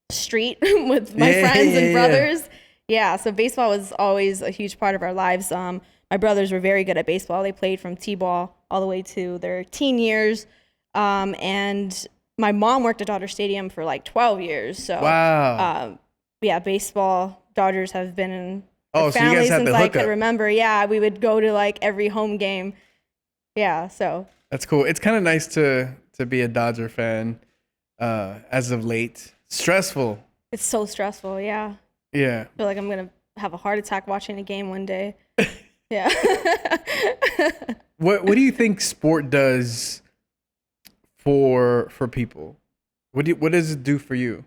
street with my friends and brothers. Yeah, so baseball was always a huge part of our lives. My brothers were very good at baseball. They played from t-ball all the way to their teen years. And my mom worked at Dodger Stadium for like 12 years. So, wow. Yeah, baseball, Dodgers have been in so family you guys had since the I hookup. could remember. Yeah, we would go to like every home game. Yeah, so. That's cool. It's kind of nice to be a Dodger fan as of late. Stressful. It's so stressful, yeah. Yeah. I feel like I'm going to have a heart attack watching a game one day. Yeah. What do you think sport does for people? What does it do for you?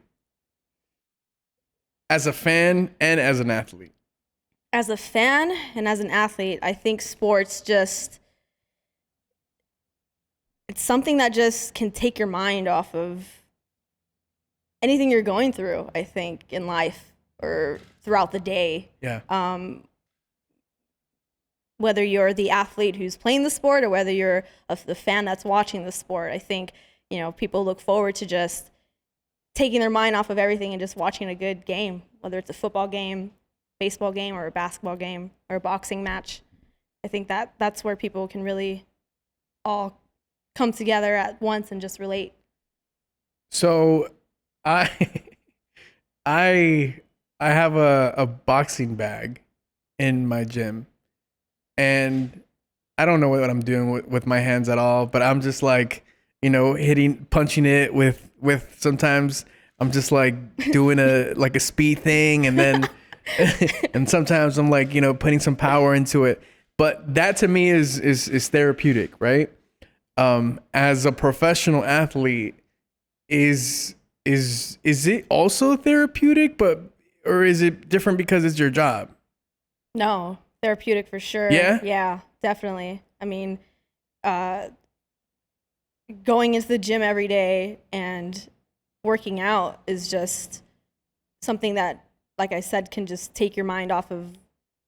As a fan and as an athlete? As a fan and as an athlete, I think sports it's something that just can take your mind off of anything you're going through, I think, in life or throughout the day. Yeah. Whether you're the athlete who's playing the sport or whether you're the fan that's watching the sport, I think, people look forward to just taking their mind off of everything and just watching a good game, whether it's a football game, baseball game, or a basketball game, or a boxing match. I think that's where people can really all come together at once and just relate. So I I have a boxing bag in my gym, and I don't know what I'm doing with my hands at all, but I'm just like, punching it with sometimes I'm just like doing a speed thing, and then and sometimes I'm like, putting some power into it. But that to me is therapeutic, right? As a professional athlete, is it also therapeutic, or is it different because it's your job? No, therapeutic for sure. Yeah, definitely. I mean, going into the gym every day and working out is just something that, like I said, can just take your mind off of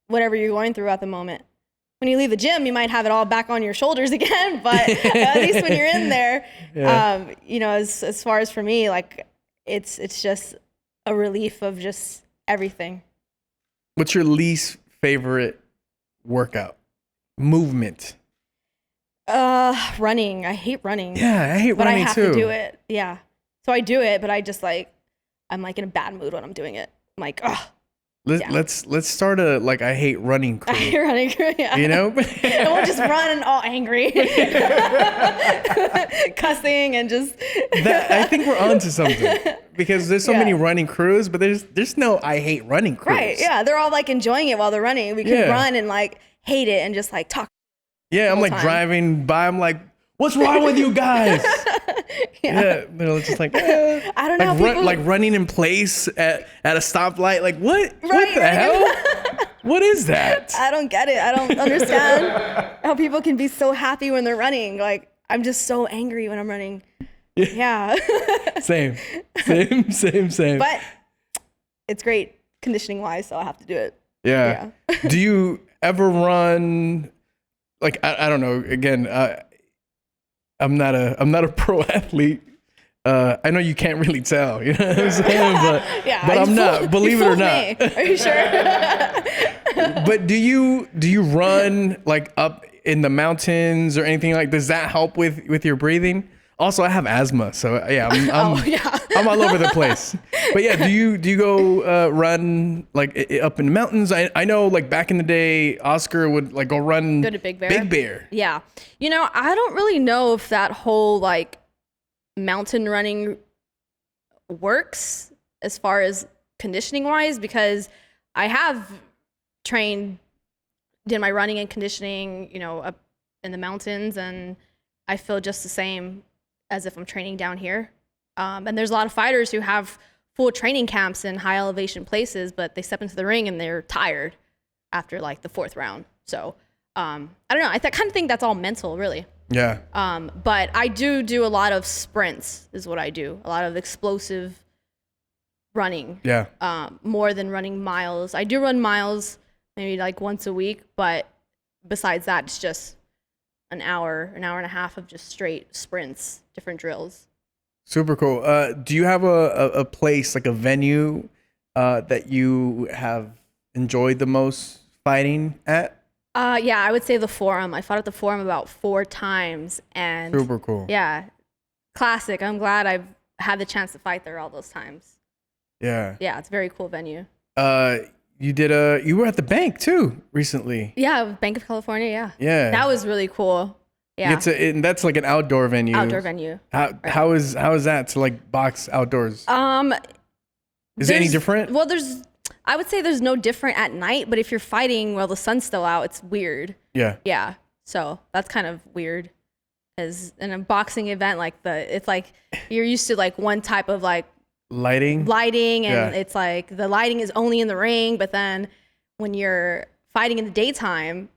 whatever you're going through at the moment. When you leave the gym, you might have it all back on your shoulders again, but at least when you're in there, as far as for me, like it's just a relief of just everything. What's your least favorite workout movement? Running. I hate running. Yeah, I hate but running too. But I have to do it. Yeah. So I do it, but I just I'm like in a bad mood when I'm doing it. I'm like, ugh. Let's start a I hate running crew. I hate running crew, yeah. And we'll just run all angry, cussing and just. I think we're onto something, because there's so many running crews, but there's no I hate running crews. Right? Yeah, they're all enjoying it while they're running. We can run and hate it and just talk. Yeah, I'm driving by. I'm like, what's wrong with you guys? Yeah, they're just I don't know. Running in place at a stoplight. What? Right, what the hell? What is that? I don't get it. I don't understand how people can be so happy when they're running. I'm just so angry when I'm running. Yeah. Same. But it's great conditioning wise, so I have to do it. Yeah. Do you ever run? I don't know. Again, I'm not a pro athlete. I know you can't really tell, you know what I'm saying? But I'm not. Believe it or not. Me. Are you sure? But do you run up in the mountains or anything Does that help with your breathing? Also, I have asthma, so yeah, I'm all over the place. But yeah, do you go run up in the mountains? I know back in the day, Oscar would go run. Go to Big Bear. Big Bear. Yeah, I don't really know if that whole mountain running works as far as conditioning wise, because I have did my running and conditioning, up in the mountains, and I feel just the same as if I'm training down here. And there's a lot of fighters who have full training camps in high elevation places, but they step into the ring and they're tired after the fourth round. So I don't know. I kind of think that's all mental, really. Yeah. But I do a lot of sprints is what I do. A lot of explosive running. Yeah. More than running miles. I do run miles maybe once a week, but besides that, it's just an hour and a half of just straight sprints, different drills. Super cool. Do you have a place, a venue, that you have enjoyed the most fighting at? Yeah, I would say the Forum. I fought at the Forum about 4 times, and super cool. Yeah, classic. I'm glad I've had the chance to fight there all those times. Yeah. Yeah, it's a very cool venue. You were at the bank too recently. Yeah, Bank of California. Yeah. Yeah. That was really cool. Yeah. And that's an outdoor venue. Outdoor venue. How is that to box outdoors? Is it any different? Well, I would say there's no different at night, but if you're fighting while the sun's still out, it's weird. Yeah. Yeah. So that's kind of weird. As in a boxing event, it's you're used to one type of lighting, and it's the lighting is only in the ring, but then when you're fighting in the daytime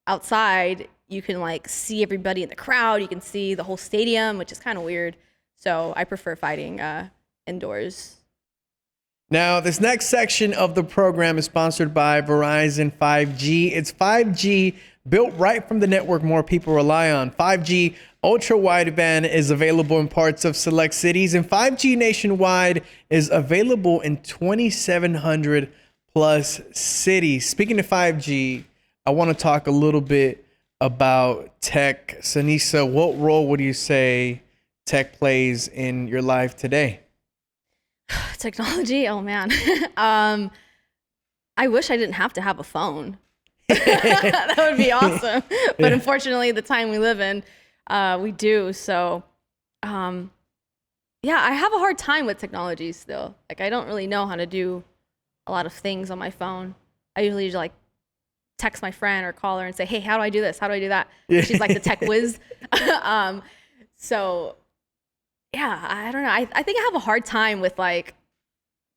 outside, you can see everybody in the crowd, you can see the whole stadium, which is kind of weird. So I prefer fighting indoors. Now, this next section of the program is sponsored by Verizon 5G. It's 5G built right from the network more people rely on. 5G ultra wideband is available in parts of select cities, and 5G nationwide is available in 2,700 plus cities. Speaking of 5G, I want to talk a little bit about tech. Seniesa, what role would you say tech plays in your life today? Technology? Oh man. I wish I didn't have to have a phone. That would be awesome. But unfortunately, the time we live in, we do. So, yeah, I have a hard time with technology still. Like, I don't really know how to do a lot of things on my phone. I usually just like text my friend or call her and say, hey, how do I do this? How do I do that? She's like the tech whiz. So yeah, I don't know. I think I have a hard time with like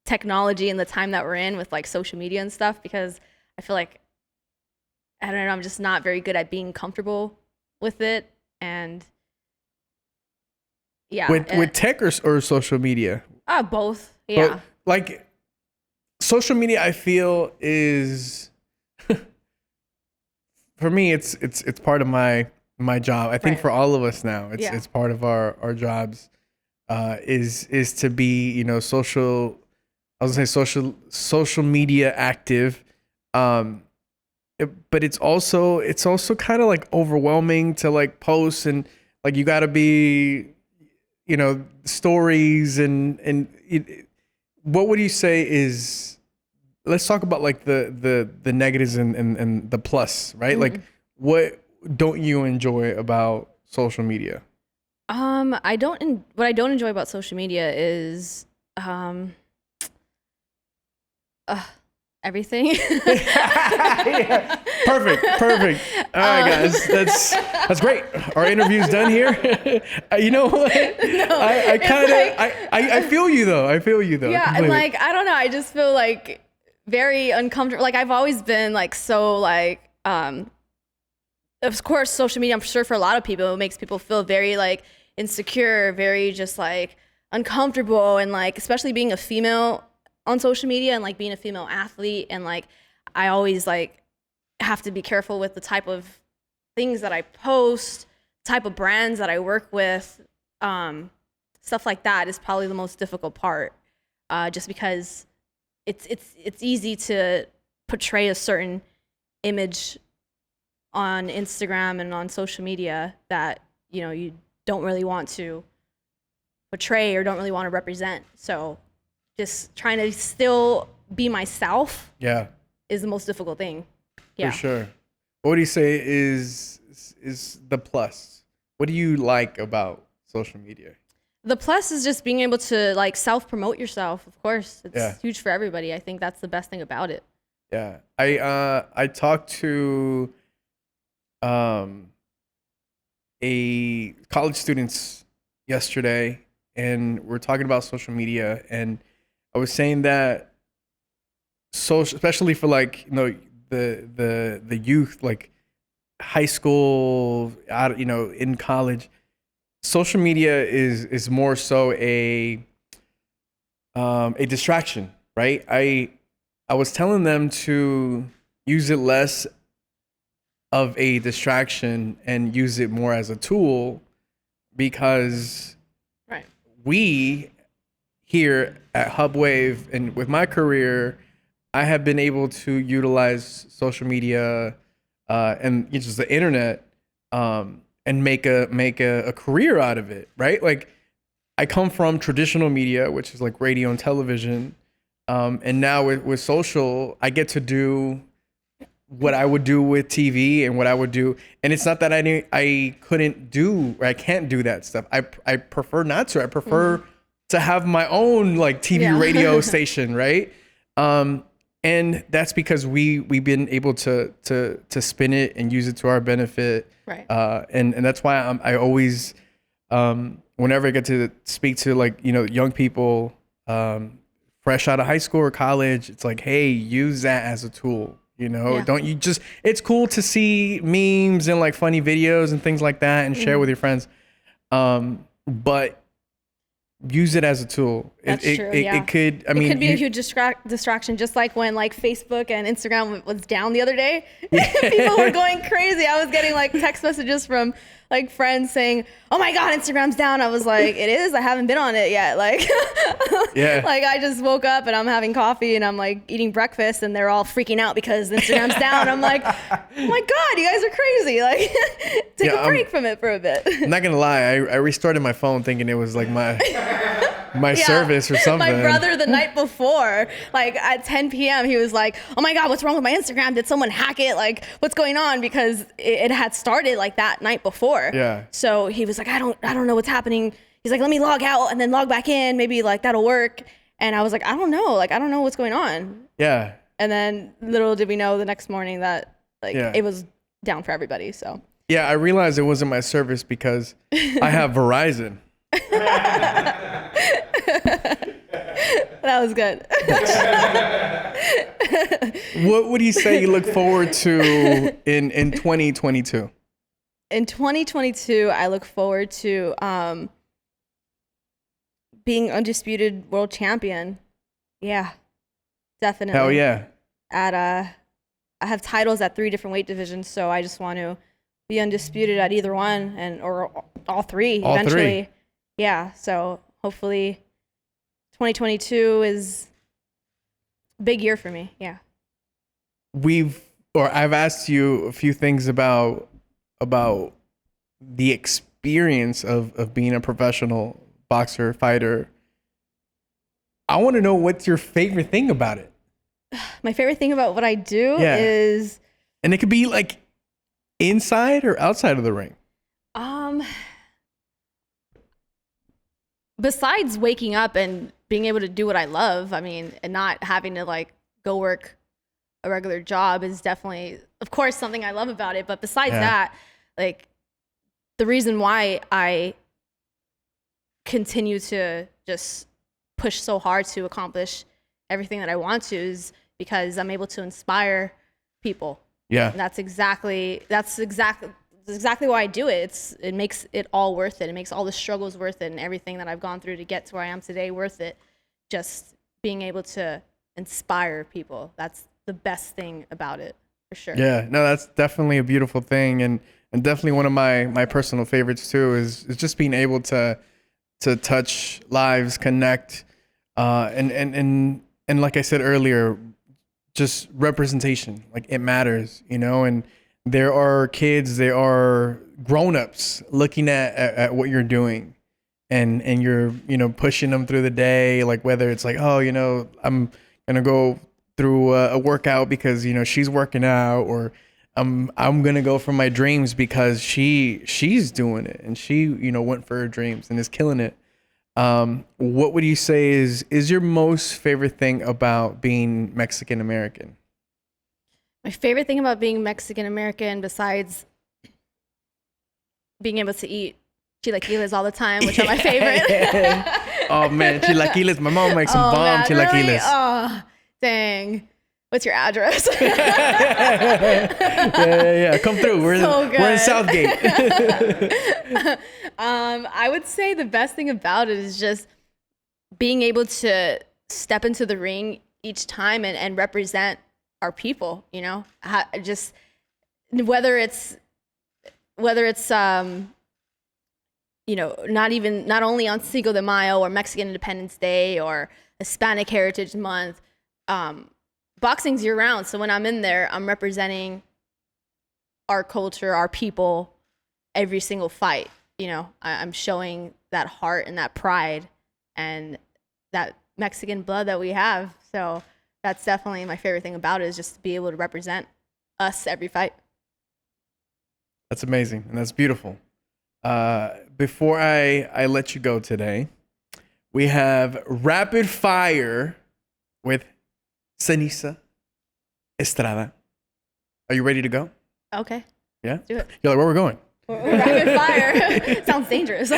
technology and the time that we're in with like social media and stuff, because I feel like, I don't know, I'm just not very good at being comfortable with it. And yeah. With tech or social media? Both. Yeah. But, like, social media, I feel is for me, it's part of my job. I think Right. for all of us now, it's Yeah. it's part of our jobs. Is to be, you know, social. I was gonna say social media active, but it's also kind of like overwhelming to like post, and like you got to be, you know, stories and what would you say is? Let's talk about like the negatives and the plus, right? Mm-hmm. Like, what don't you enjoy about social media? What I don't enjoy about social media is everything. Yeah. Perfect. All right, guys, that's great. Our interview's done here. You know what? I feel you though. Yeah, completely. and like I don't know, I just feel like very uncomfortable. Like I've always been like so like of course social media, I'm sure for a lot of people it makes people feel very like insecure, very just like uncomfortable, and like especially being a female on social media and like being a female athlete, and like I always like have to be careful with the type of things that I post, type of brands that I work with, stuff like that is probably the most difficult part, just because it's easy to portray a certain image on Instagram and on social media that, you know, you don't really want to portray or don't really want to represent. So just trying to still be myself is the most difficult thing. Yeah. For sure. What do you say is the plus? What do you like about social media? The plus is just being able to like self-promote yourself. Of course, it's huge for everybody. I think that's the best thing about it. Yeah. I talked to a college students yesterday, and we're talking about social media, and I was saying that social, especially for like, you know, the youth, like high school, out, you know, in college, social media is more so a distraction, right? I was telling them to use it less of a distraction and use it more as a tool, because Right. we here at Hubwave and with my career, I have been able to utilize social media and just the internet and make a career out of it, right? Like, I come from traditional media, which is like radio and television, and now with social, I get to do what I would do with TV and what I would do. And it's not that I couldn't do, or I can't do that stuff. I prefer not to. I prefer to have my own like TV radio station, right? And that's because we've been able to spin it and use it to our benefit. Right. And that's why I always, whenever I get to speak to like, you know, young people, fresh out of high school or college, it's like, hey, use that as a tool. You know, Yeah. don't you just, it's cool to see memes and like funny videos and things like that and share with your friends. But use it as a tool. That's true. It could. I mean, it could be a huge distraction, just like when like Facebook and Instagram was down the other day. People were going crazy. I was getting like text messages from like friends saying, "Oh my God, Instagram's down." I was like, "It is. I haven't been on it yet." Like, yeah. Like I just woke up and I'm having coffee and I'm like eating breakfast and they're all freaking out because Instagram's down. I'm like, "Oh my God, you guys are crazy!" Like, take a break from it for a bit. I'm not gonna lie. I restarted my phone thinking it was like my service or something. My brother the night before, like at 10 p.m., he was like, "Oh my God, what's wrong with my Instagram? Did someone hack it? Like, what's going on?" Because it had started like that night before. Yeah. So he was like, I don't know what's happening. He's like, "Let me log out and then log back in. Maybe like that'll work." And I was like, I don't know. Like, I don't know what's going on. Yeah. And then little did we know the next morning that like it was down for everybody. So yeah, I realized it wasn't my service because I have Verizon. That was good. What would you say you look forward to in 2022? In 2022, I look forward to being undisputed world champion. Yeah, definitely. Hell yeah. I have titles at 3 different weight divisions, so I just want to be undisputed at either one or all 3 all eventually. 3. Yeah, so hopefully 2022 is a big year for me. Yeah. I've asked you a few things about the experience of being a professional boxer, fighter. I want to know what's your favorite thing about it. My favorite thing about what I do is, and it could be like inside or outside of the ring. Besides waking up and being able to do what I love, I mean, and not having to like go work a regular job is definitely, of course, something I love about it. But besides that, like the reason why I continue to just push so hard to accomplish everything that I want to is because I'm able to inspire people. Yeah. And that's exactly why I do it. It makes it all worth it. It makes all the struggles worth it and everything that I've gone through to get to where I am today worth it. Just being able to inspire people. That's the best thing about it, for sure. Yeah, no, that's definitely a beautiful thing, and definitely one of my personal favorites too is just being able to touch lives, connect, and like I said earlier, just representation. Like it matters, and there are kids, there are grown-ups looking at what you're doing, and you're pushing them through the day, like whether it's like, oh, I'm gonna go through a workout because she's working out, or I'm gonna go for my dreams because she's doing it and she went for her dreams and is killing it. What would you say is your most favorite thing about being Mexican American? My favorite thing about being Mexican American, besides being able to eat chilaquiles all the time, which are my favorite. Oh man, chilaquiles! My mom makes some bomb chilaquiles. Really? Oh, dang. What's your address? Yeah. Come through. We're in Southgate. I would say the best thing about it is just being able to step into the ring each time and represent our people. Just whether it's not only on Cinco de Mayo or Mexican Independence Day or Hispanic Heritage Month. Boxing's year round, so when I'm in there, I'm representing our culture, our people, every single fight. I'm showing that heart and that pride and that Mexican blood that we have. So that's definitely my favorite thing about it, is just to be able to represent us every fight. That's amazing, and that's beautiful. Before I let you go today, we have rapid fire with Seniesa Estrada. Are you ready to go? Okay. Yeah? Let's do it. You're like, where we're going? Rapid fire. Sounds dangerous.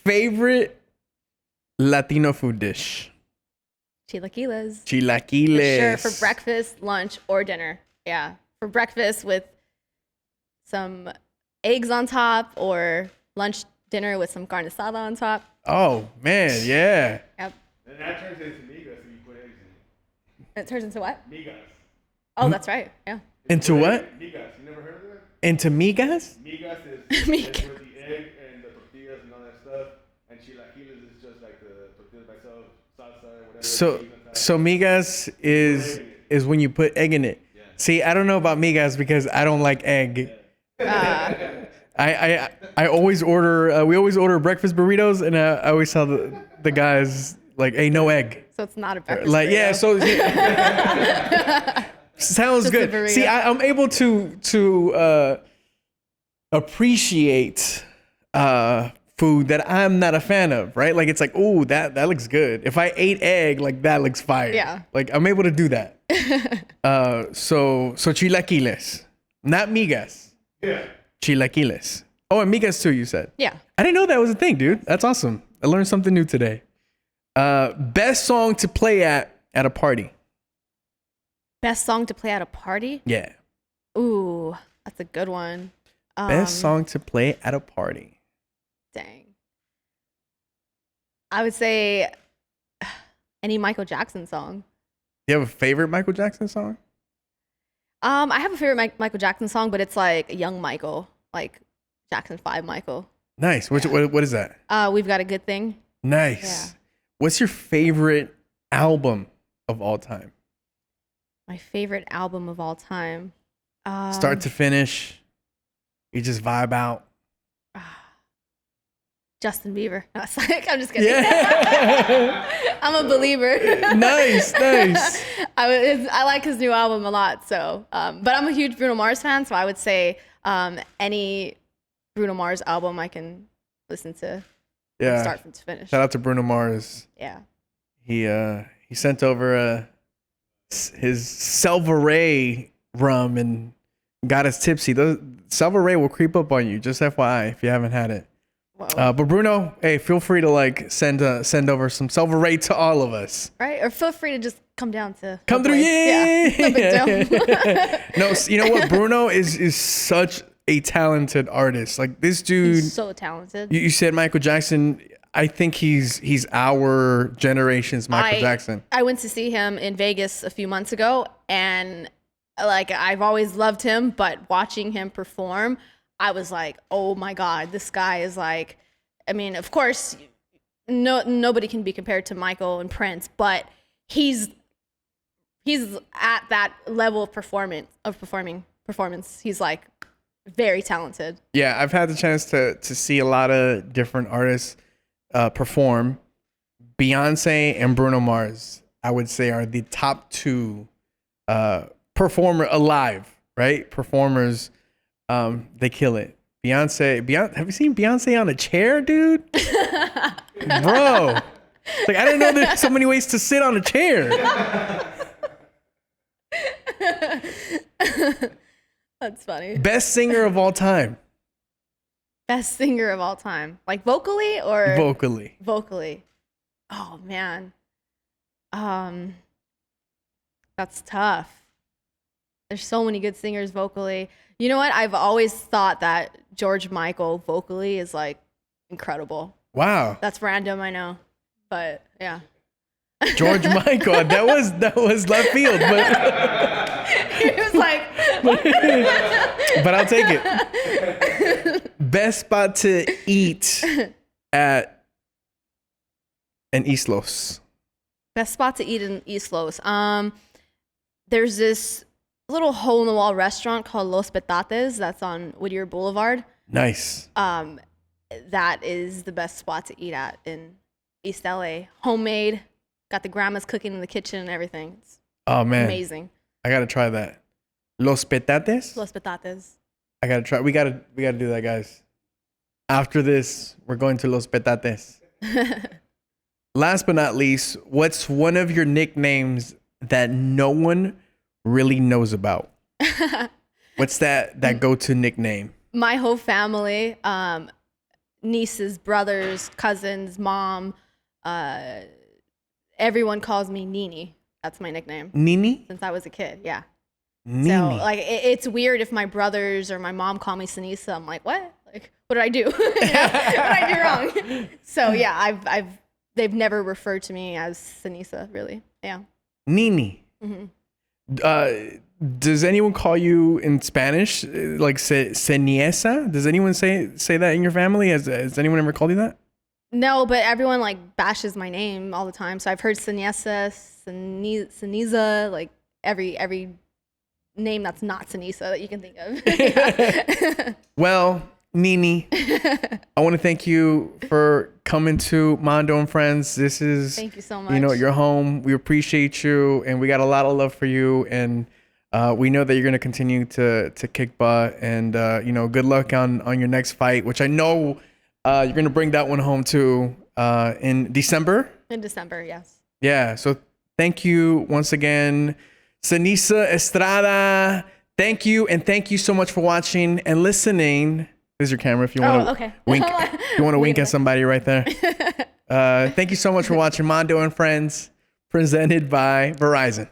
Favorite Latino food dish? Chilaquiles. Chilaquiles. For sure, for breakfast, lunch, or dinner. Yeah. For breakfast with some eggs on top, or lunch dinner with some carne asada on top. Oh man, yeah. Yep. And that turns into migas if you put eggs in It turns into what? it. Migas. Oh, that's right. Yeah. Into what? Migas. You never heard of that? Into migas? Migas is with the egg and the tortillas and all that stuff. And chilaquiles is just like the tortillas by itself, salsa, whatever. So migas is when you put egg in it. Yeah. See, I don't know about migas because I don't like egg. I always order. We always order breakfast burritos, and I always tell the guys like, "Hey, no egg." So it's not a breakfast Like, burrito. yeah. So sounds Just a good. burrito. See, I'm able to appreciate food that I'm not a fan of. Right? Like, it's like, oh, that looks good. If I ate egg, like that looks fire. Yeah. Like, I'm able to do that. So chilaquiles, not migas. Yeah. Chilaquiles. Oh, and migas too, you said. Yeah. I didn't know that was a thing, dude. That's awesome. I learned something new today. Best song to play at a party. Best song to play at a party? Yeah. Ooh, that's a good one. Best song to play at a party. Dang. I would say any Michael Jackson song. Do you have a favorite Michael Jackson song? I have a favorite Michael Jackson song, but it's like Young Michael, like Jackson 5 Michael. Nice. What is that? We've Got a Good Thing. Nice. Yeah. What's your favorite album of all time? My favorite album of all time. Start to finish. You just vibe out. Justin Bieber. No, it's like, I'm just kidding. Yeah. I'm a believer. Nice. I like his new album a lot. So, but I'm a huge Bruno Mars fan, so I would say any Bruno Mars album I can listen to, Yeah. start from to finish. Shout out to Bruno Mars. Yeah. He sent over his Selvaray rum and got us tipsy. Those Selvaray will creep up on you. Just FYI, if you haven't had it. Whoa. But Bruno, hey, feel free to like send over some Selvaray to all of us. Right? Or feel free to just come down to Come through, Hopefully. yeah. No big deal. No, you know what? Bruno is such a talented artist. Like this dude. He's so talented. You said Michael Jackson. I think he's our generation's Michael Jackson. I went to see him in Vegas a few months ago, and like I've always loved him, but watching him perform, I was like, oh my God, this guy is like, I mean, of course, nobody can be compared to Michael and Prince, but he's at that level of performance. He's like very talented. Yeah, I've had the chance to see a lot of different artists perform. Beyonce and Bruno Mars, I would say, are the top two performer alive, right? Performers, they kill it. Beyonce, have you seen Beyonce on a chair, dude? Bro, like I didn't know there's so many ways to sit on a chair. That's funny. Best singer of all time. Best singer of all time, like vocally or Vocally. vocally. Oh man, that's tough. There's so many good singers vocally. You know what? I've always thought that George Michael vocally is like incredible. Wow. That's random, I know, but yeah. George Michael. That was left field, but It was like, but I'll take it. Best spot to eat at an East Los. best spot to eat in East Los. There's this little hole in the wall restaurant called Los Petates that's on Whittier Boulevard. Nice. That is the best spot to eat at in East LA. Homemade, got the grandmas cooking in the kitchen and everything. It's Oh man, amazing. I gotta try that. Los Petates. Los Petates. I gotta try. We gotta do that, guys. After this, we're going to Los Petates. Last but not least, what's one of your nicknames that no one really knows about? What's that go-to nickname? My whole family, nieces, brothers, cousins, mom, everyone calls me Nini. That's my nickname Nini? since I was a kid. Yeah. Nini. So like it's weird if my brothers or my mom call me Seniesa. I'm like, what? Like, what did I do? You know? What did I do wrong? So yeah, they've never referred to me as Seniesa, really. Yeah. Nini. Does anyone call you in Spanish like Seniesa? Does anyone say that in your family? Has anyone ever called you that? No, but everyone like bashes my name all the time. So I've heard Seniesa, Seniesa, like every name that's not Seniesa that you can think of. Well, Nini, I want to thank you for coming to Mando and Friends. This is, thank you so much. You know, your home. We appreciate you, and we got a lot of love for you. And we know that you're gonna continue to kick butt. And you know, good luck on your next fight, which I know you're gonna bring that one home too in December. In December, yes. Yeah. So thank you once again, Seniesa Estrada. Thank you, and thank you so much for watching and listening. There's your camera if you want to wink. If you want to wink at somebody right there. Thank you so much for watching Mando and Friends, presented by Verizon.